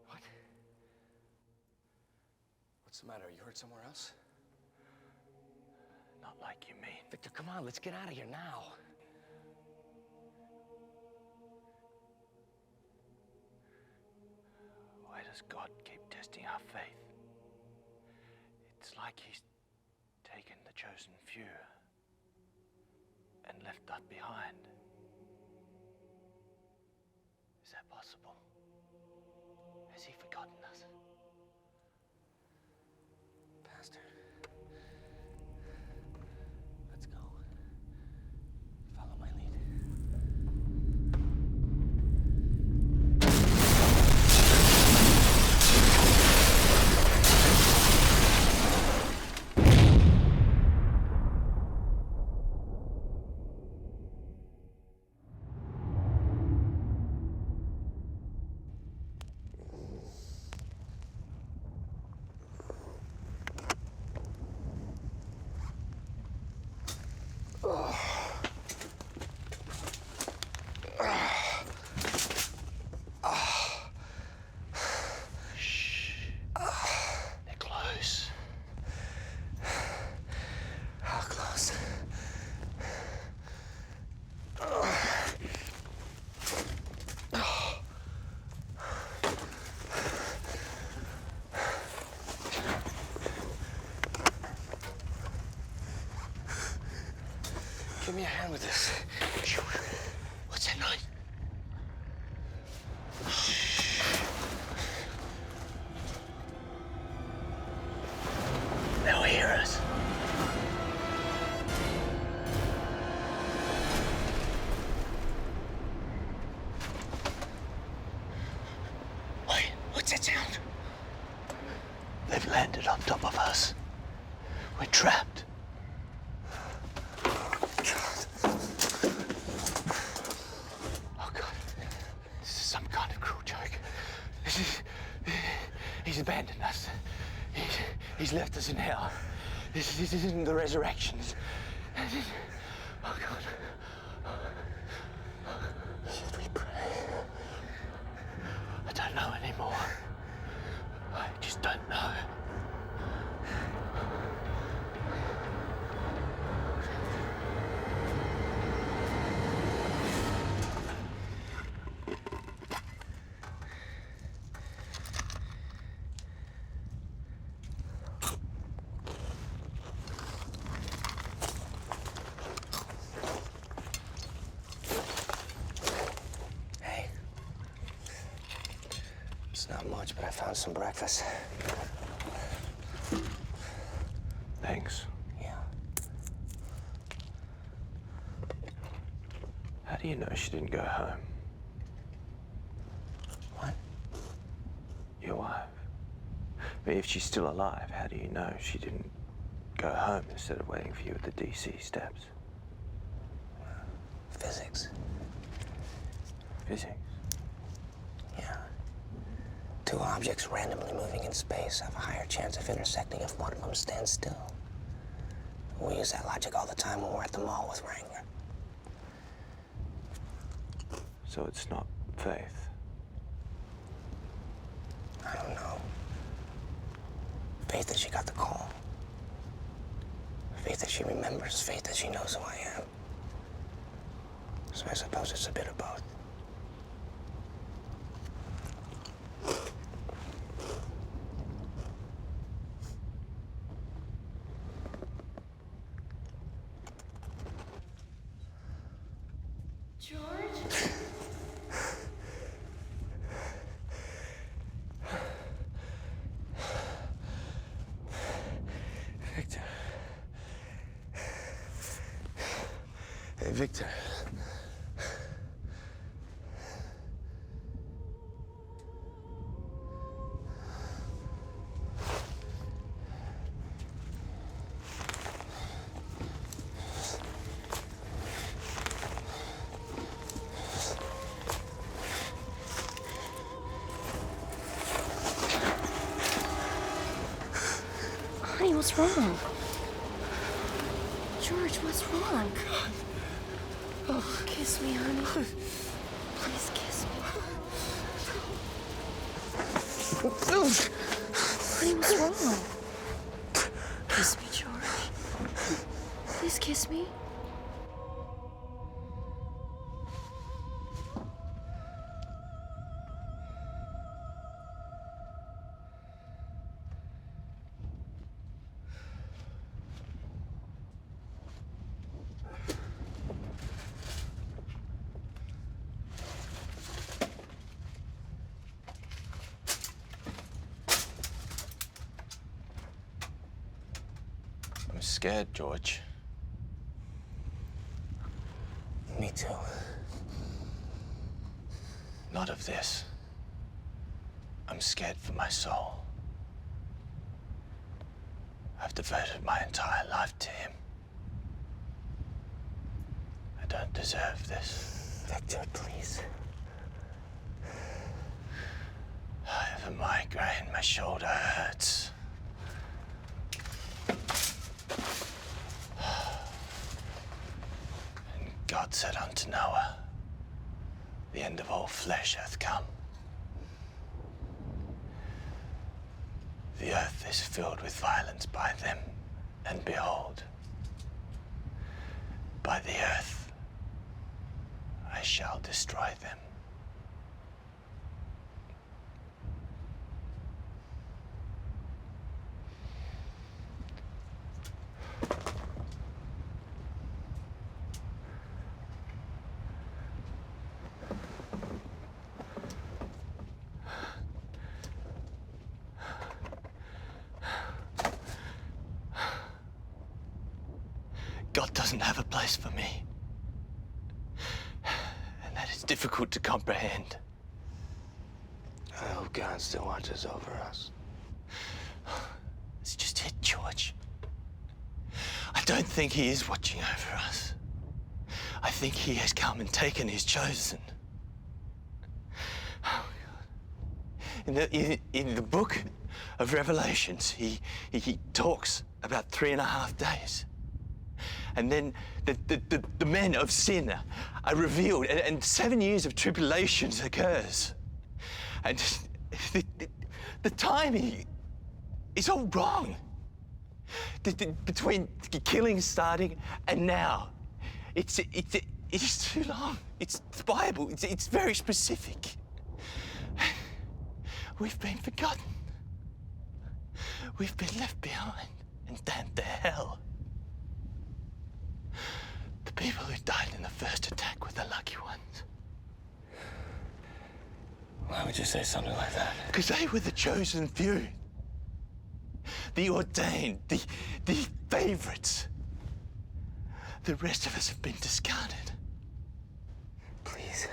K: What? What's the matter? You hurt somewhere else?
O: Not like you mean.
K: Victor, come on. Let's get out of here now.
O: Why does God keep testing our faith? It's like he's taken the chosen few and left us behind. Is that possible? Has he forgotten us?
K: Pastor. Let's go. Follow my lead.
O: They're close.
K: How close? Give me a hand with this.
B: What's that noise? They'll hear us. Wait, what's that sound? They've landed on top of us. We're trapped.
G: Oh, God. This is some kind of cruel joke. He's abandoned us. He's left us in hell. This isn't the resurrection. Oh, God.
B: Should we pray?
G: I don't know anymore. I just don't know.
K: Hey. It's not much, but I found some breakfast.
O: Thanks.
K: Yeah.
O: How do you know she didn't go home?
K: What?
O: Your wife.
F: But if she's still alive, how do you know she didn't go home instead of waiting for you at the DC steps?
B: Physics.
F: Physics?
B: Yeah. Two objects randomly moving in space have a higher chance of intersecting if one of them stands still. We use that logic all the time when we're at the mall with Wrangler.
F: So it's not faith?
B: I don't know. Faith that she got the call. Faith that she remembers. Faith that she knows who I am. So I suppose it's a bit of both.
F: Victor. Hey, Victor.
A: Honey, what's wrong? George, what's wrong? Oh, kiss me, honey. Please kiss me. Honey, what's wrong? Kiss me, George. Please kiss me.
O: I'm scared, George.
B: Me too.
O: Not of this. I'm scared for my soul. I've devoted my entire life to him. I don't deserve this.
B: Victor, please.
O: I have a migraine. My shoulder hurts. And God said unto Noah, the end of all flesh hath come. The earth is filled with violence by them, and behold, by the earth I shall destroy them. God doesn't have a place for me. And that is difficult to comprehend.
B: I hope God still watches over us.
O: It's just it, George. I don't think he is watching over us. I think he has come and taken his chosen. Oh, God. In the book of Revelations, he talks about 3.5 days. And then the men of sin are revealed, and 7 years of tribulations occurs. And the timing is all wrong. Between killing starting and now, it's too long. It's the Bible. It's very specific. We've been forgotten. We've been left behind and damned to hell. The people who died in the first attack were the lucky ones.
B: Why would you say something like that?
O: Because they were the chosen few. The ordained, the favorites. The rest of us have been discarded.
B: Please.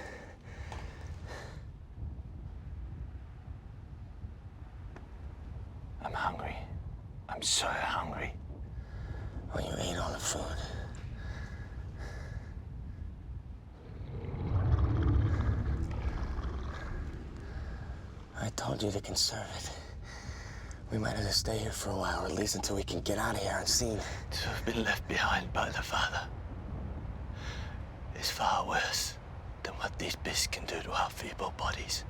K: so hungry. Well, you ate all the food. I told you to conserve it. We might have to stay here for a while, or at least until we can get out of here unseen.
O: To have been left behind by the father is far worse than what these beasts can do to our feeble bodies.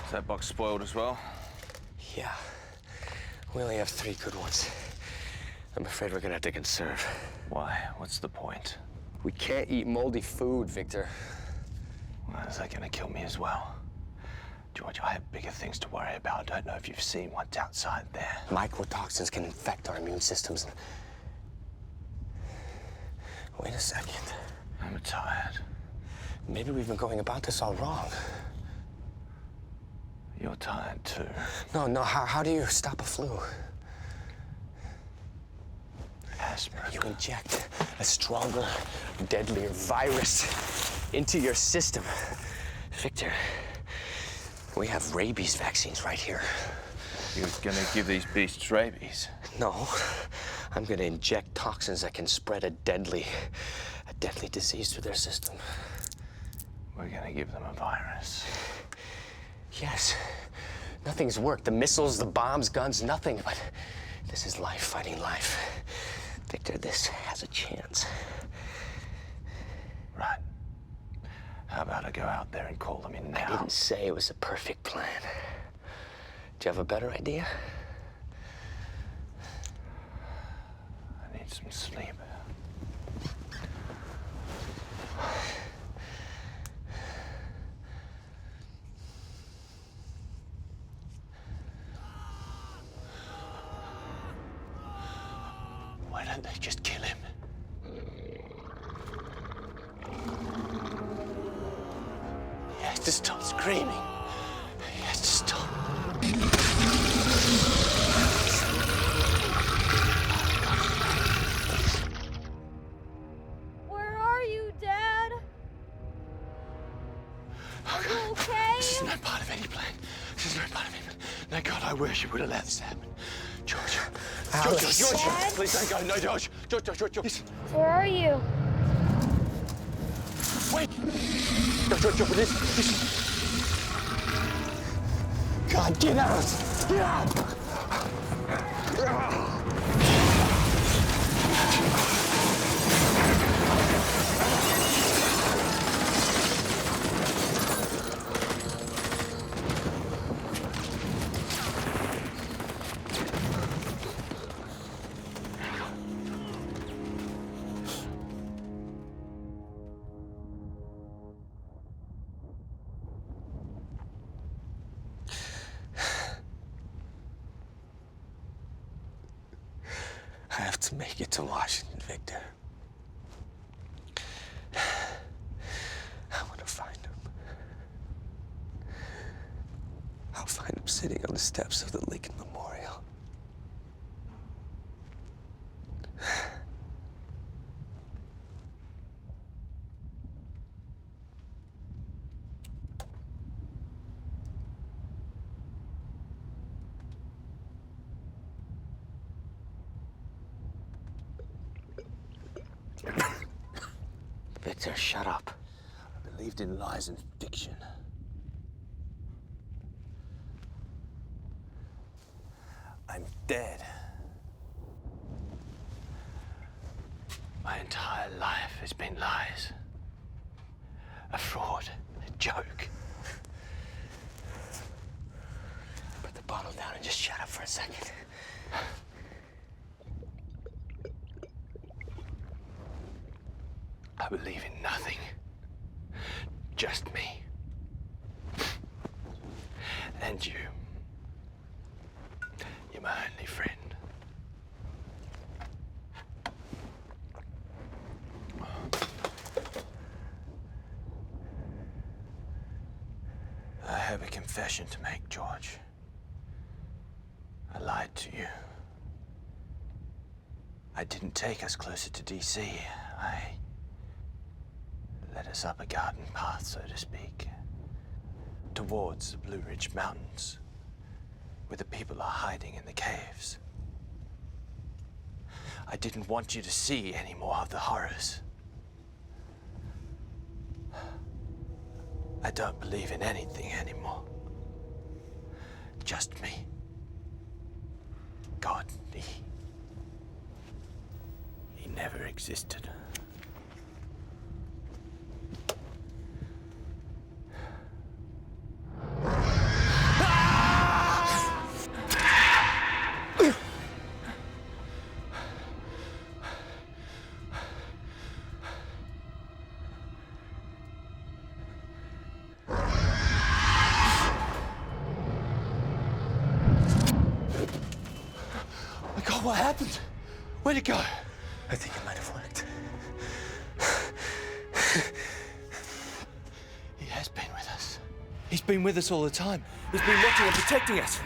O: Is that box spoiled as well?
K: Yeah. We only have 3 good ones. I'm afraid we're gonna have to conserve.
O: Why? What's the point?
K: We can't eat moldy food, Victor.
O: Well, is that gonna kill me as well? George, I have bigger things to worry about. I don't know if you've seen what's outside there.
K: Mycotoxins can infect our immune systems. Wait a second.
O: I'm tired.
K: Maybe we've been going about this all wrong.
O: You're tired too.
K: No, how do you stop a flu?
O: Aspirin.
K: You inject a stronger, deadlier virus into your system. Victor, we have rabies vaccines right here.
O: You're gonna give these beasts rabies?
K: No, I'm gonna inject toxins that can spread a deadly disease through their system.
O: We're gonna give them a virus.
K: Yes. Nothing's worked. The missiles, the bombs, guns, nothing. But this is life fighting life. Victor, this has a chance.
O: Right. How about I go out there and call them in now?
K: I didn't say it was a perfect plan. Do you have a better idea?
O: I need some sleep. Why don't they just kill him? He has to stop screaming. He has to stop.
A: Where are you, Dad? Are you okay?
O: This is not part of any plan. This is not part of any plan. Thank God I wish you would have let this happen. George.
K: Alex.
O: George.
A: Dad?
O: Please, thank God. No, George. George. Listen.
A: Where are you?
O: Wait. George, listen.
K: God, get out! Get out! I have to make it to Washington, Victor. I want to find him. I'll find him sitting on the steps of the Lincoln Memorial. Victor, shut up.
O: I believed in lies and fiction. I'm dead. My entire life has been lies.
B: A fraud. A joke. Put the bottle down and just shut up for a second. I believe in nothing. Just me. And you. You're my only friend. I have a confession to make, George. I lied to you. I didn't take us closer to DC. I led us up a garden path, so to speak, towards the Blue Ridge Mountains, where the people are hiding in the caves. I didn't want you to see any more of the horrors. I don't believe in anything anymore. Just me. God, he never existed.
G: What happened? Where'd it go?
B: I think it might have worked.
G: He has been with us. He's been with us all the time. He's been watching and protecting us.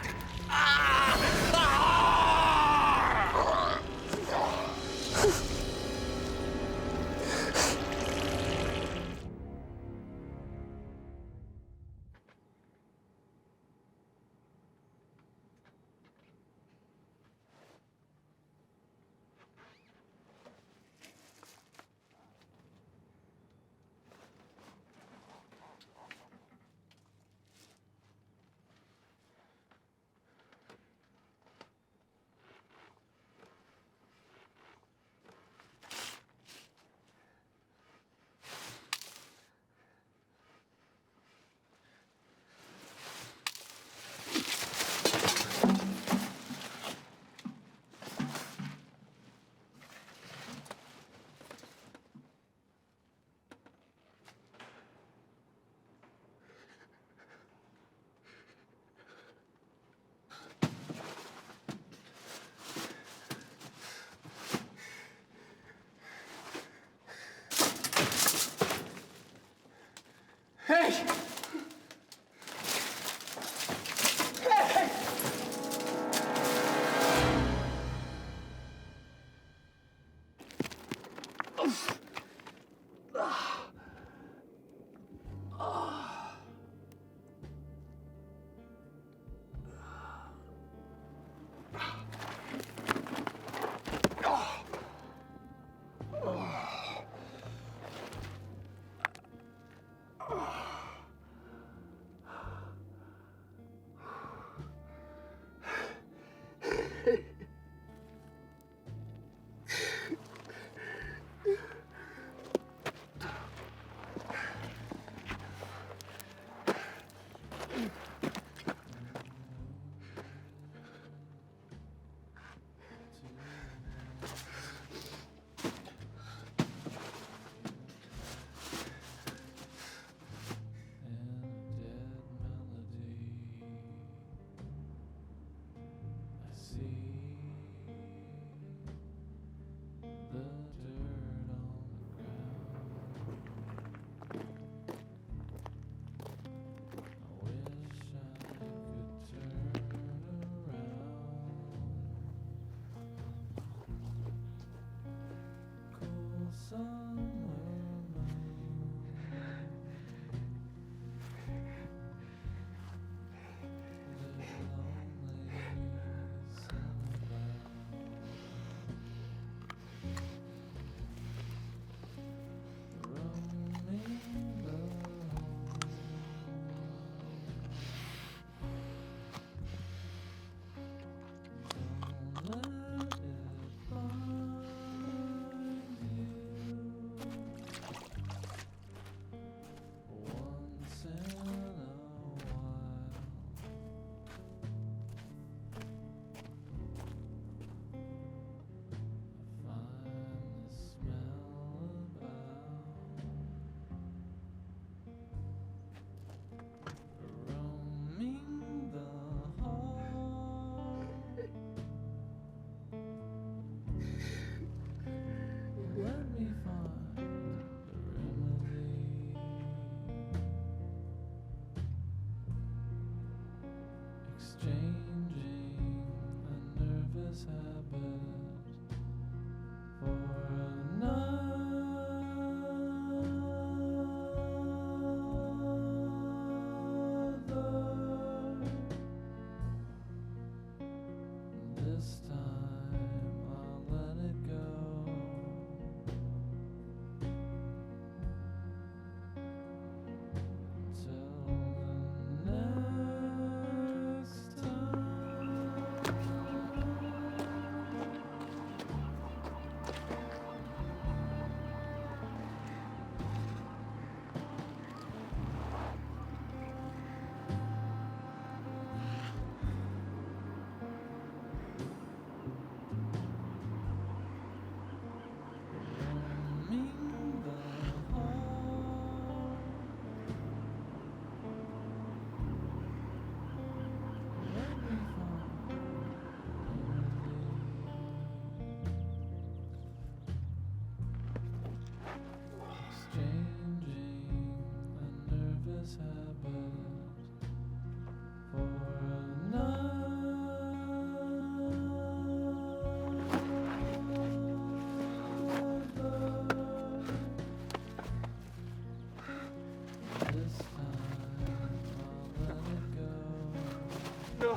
G: No!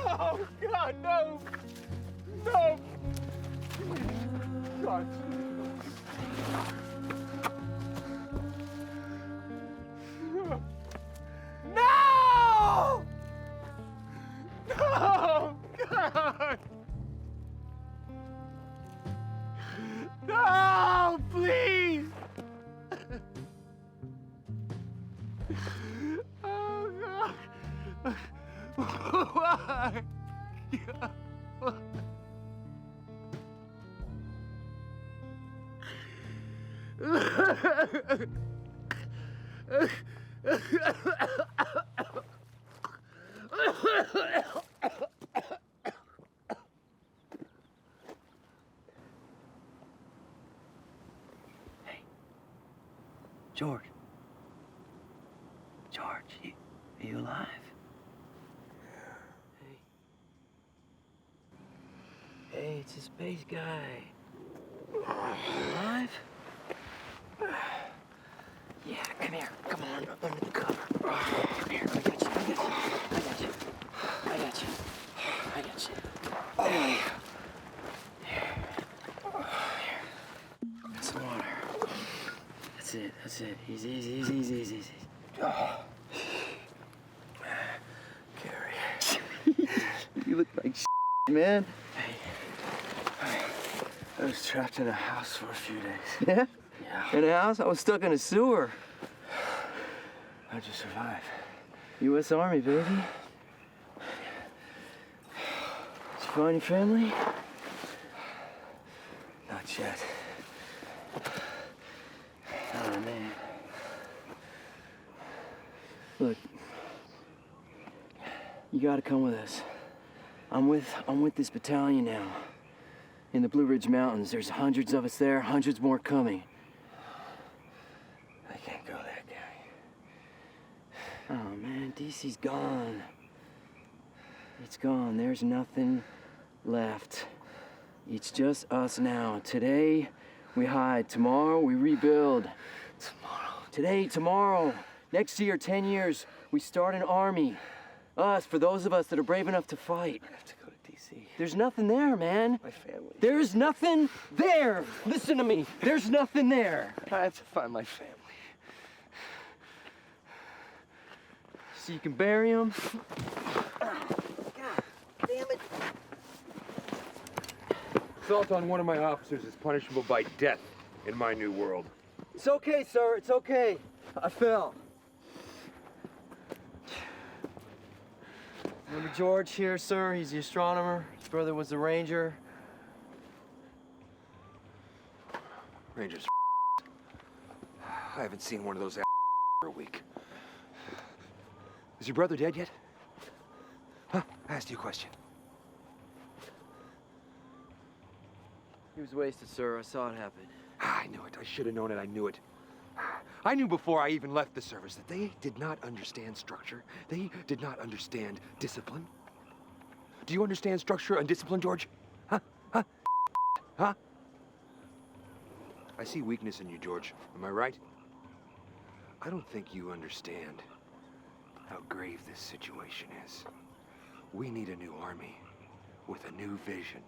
G: Oh, God, no! No! God. No! No! God! No, please! Oh, God! Why? God.
B: George. George, are you alive? Hey, it's a space guy. Alive? Yeah, come here. Come on, under the cover. Come here, I got you. I got you. Hey. Here. That's the water. That's it. Easy. Oh. Gary. You look like man. Hey. I was trapped in a house for a few days.
K: Yeah?
B: Yeah.
K: In a house? I was stuck in a sewer.
B: How'd you survive?
K: U.S. Army, baby. Did you find your family?
B: Not yet. Oh, man.
K: Look, you gotta come with us. I'm with this battalion now. In the Blue Ridge Mountains. There's hundreds of us there, hundreds more coming.
B: I can't go there, Gary.
K: Oh man, DC's gone. It's gone. There's nothing left. It's just us now. Today, we hide. Tomorrow, we rebuild. Today, tomorrow. Next year, 10 years, we start an army. Us, for those of us that are brave enough to fight.
B: I have to go to DC.
K: There's nothing there, man.
B: My family.
K: There's nothing there. Listen to me. There's nothing there.
B: I have to find my family.
K: So you can bury them.
J: Assault on one of my officers is punishable by death in my new world.
K: It's okay, sir. It's okay. I fell. Remember George here, sir? He's the astronomer. His brother was the ranger.
J: Rangers. I haven't seen one of those for a week. Is your brother dead yet? Huh? I asked you a question.
K: He was wasted, sir. I saw it happen.
J: I knew it. I should have known it. I knew it. I knew before I even left the service that they did not understand structure. They did not understand discipline. Do you understand structure and discipline, George? Huh? Huh? Huh? I see weakness in you, George. Am I right? I don't think you understand how grave this situation is. We need a new army with a new vision,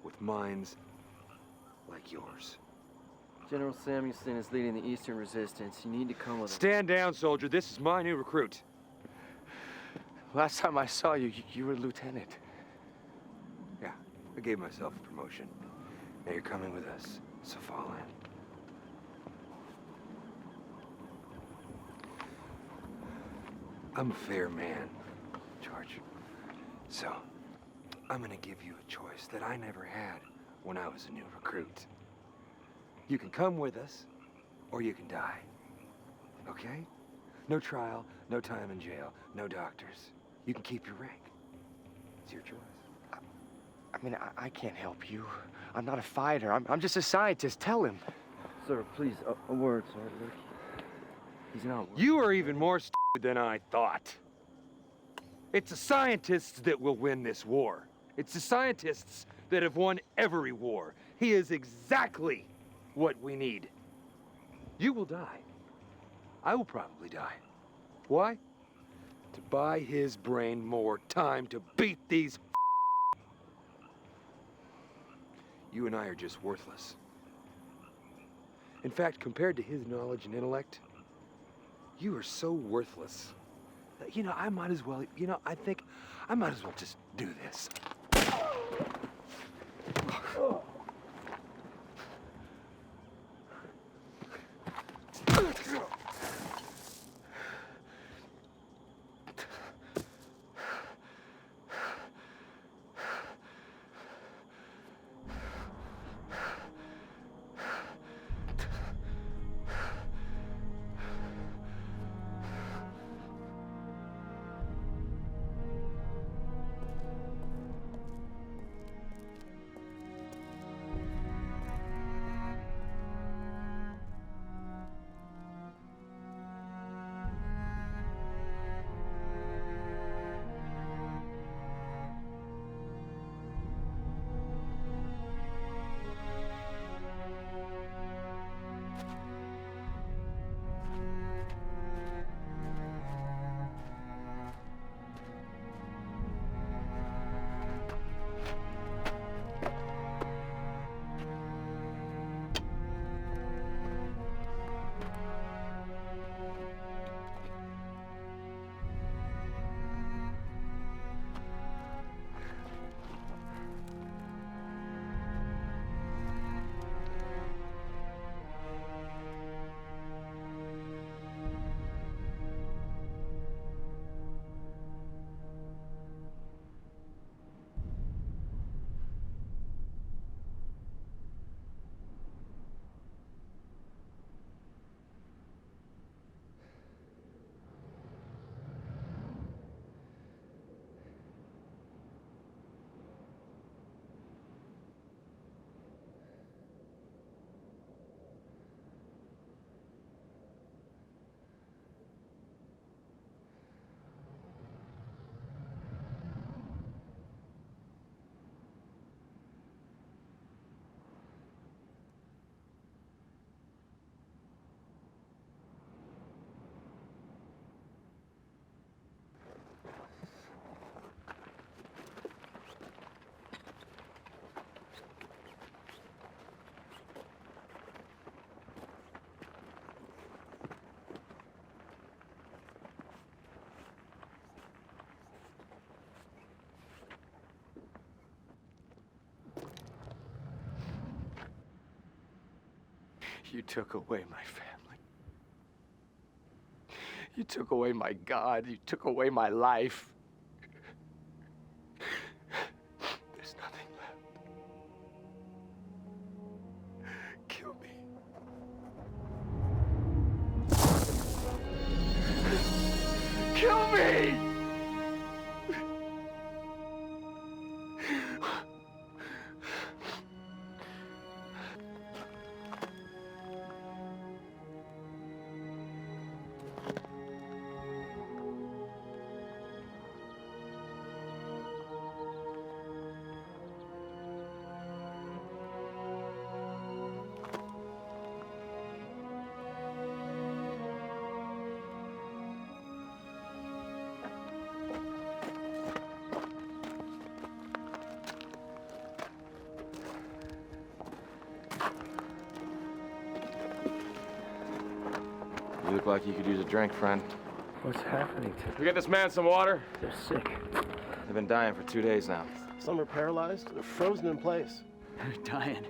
J: with minds like yours.
M: General Samuelson is leading the Eastern Resistance. You need to come with him.
J: Stand down, soldier. This is my new recruit.
K: Last time I saw you, you were a lieutenant.
J: Yeah, I gave myself a promotion. Now you're coming with us, so fall in. I'm a fair man, George. So, I'm gonna give you a choice that I never had when I was a new recruit. You can come with us, or you can die. Okay? No trial, no time in jail, no doctors. You can keep your rank. It's your choice.
K: I mean, I can't help you. I'm not a fighter. I'm just a scientist. Tell him.
M: Sir, please, a word, sir. Look, he's not.
J: You are even more stupid than I thought. It's the scientists that will win this war. It's the scientists that have won every war. He is exactly what we need. You will die. I will probably die. Why? To buy his brain more time to beat these. You and I are just worthless. In fact, compared to his knowledge and intellect, you are so worthless that, you know, I might as well, I think I might as well just do this.
K: You took away my family. You took away my God. You took away my life. There's nothing left. Kill me. Kill me! look like you could use a drink, friend.
P: What's happening to them?
K: We get this man some water?
P: They're sick.
K: They've been dying for 2 days now.
P: Some are paralyzed. They're frozen in place.
Q: They're dying.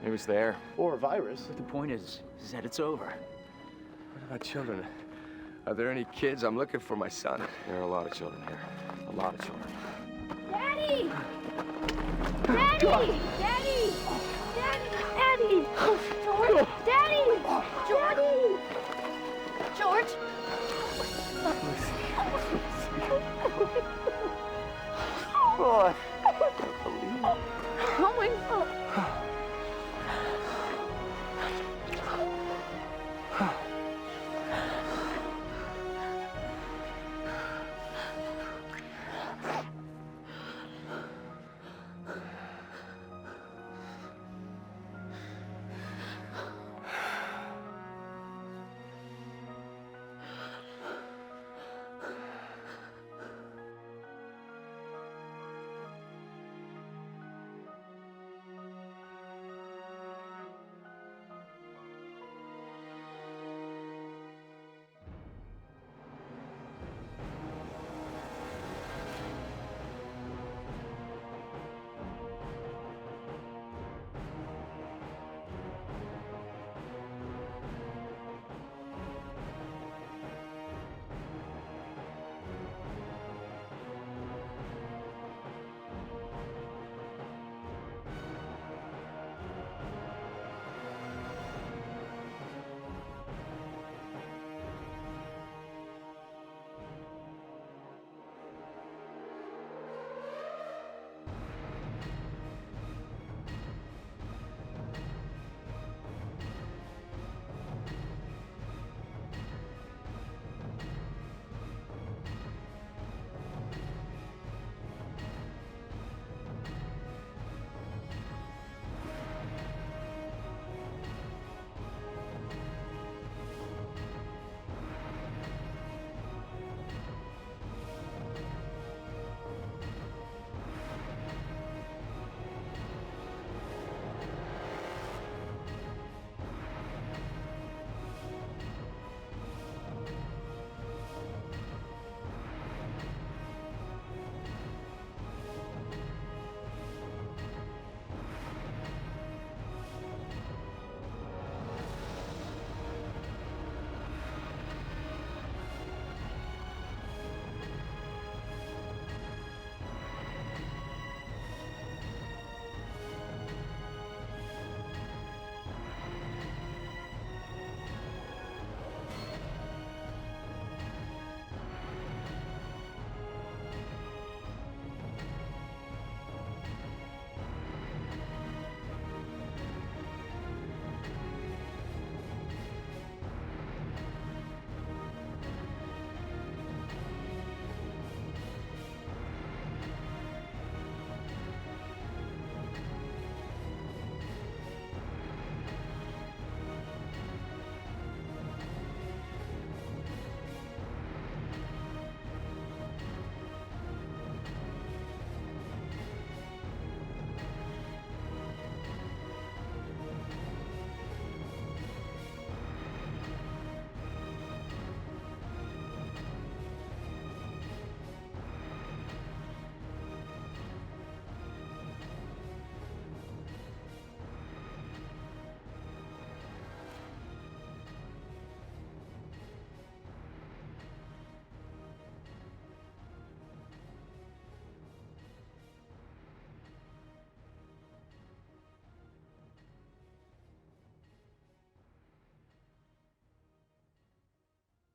K: Maybe it's the air.
P: Or a virus.
Q: But the point is that it's over.
J: What about children? Are there any kids? I'm looking for my son.
K: There are a lot of children here. A lot of children.
H: Daddy! Daddy! Daddy! Daddy! Daddy! George! Daddy! George! George!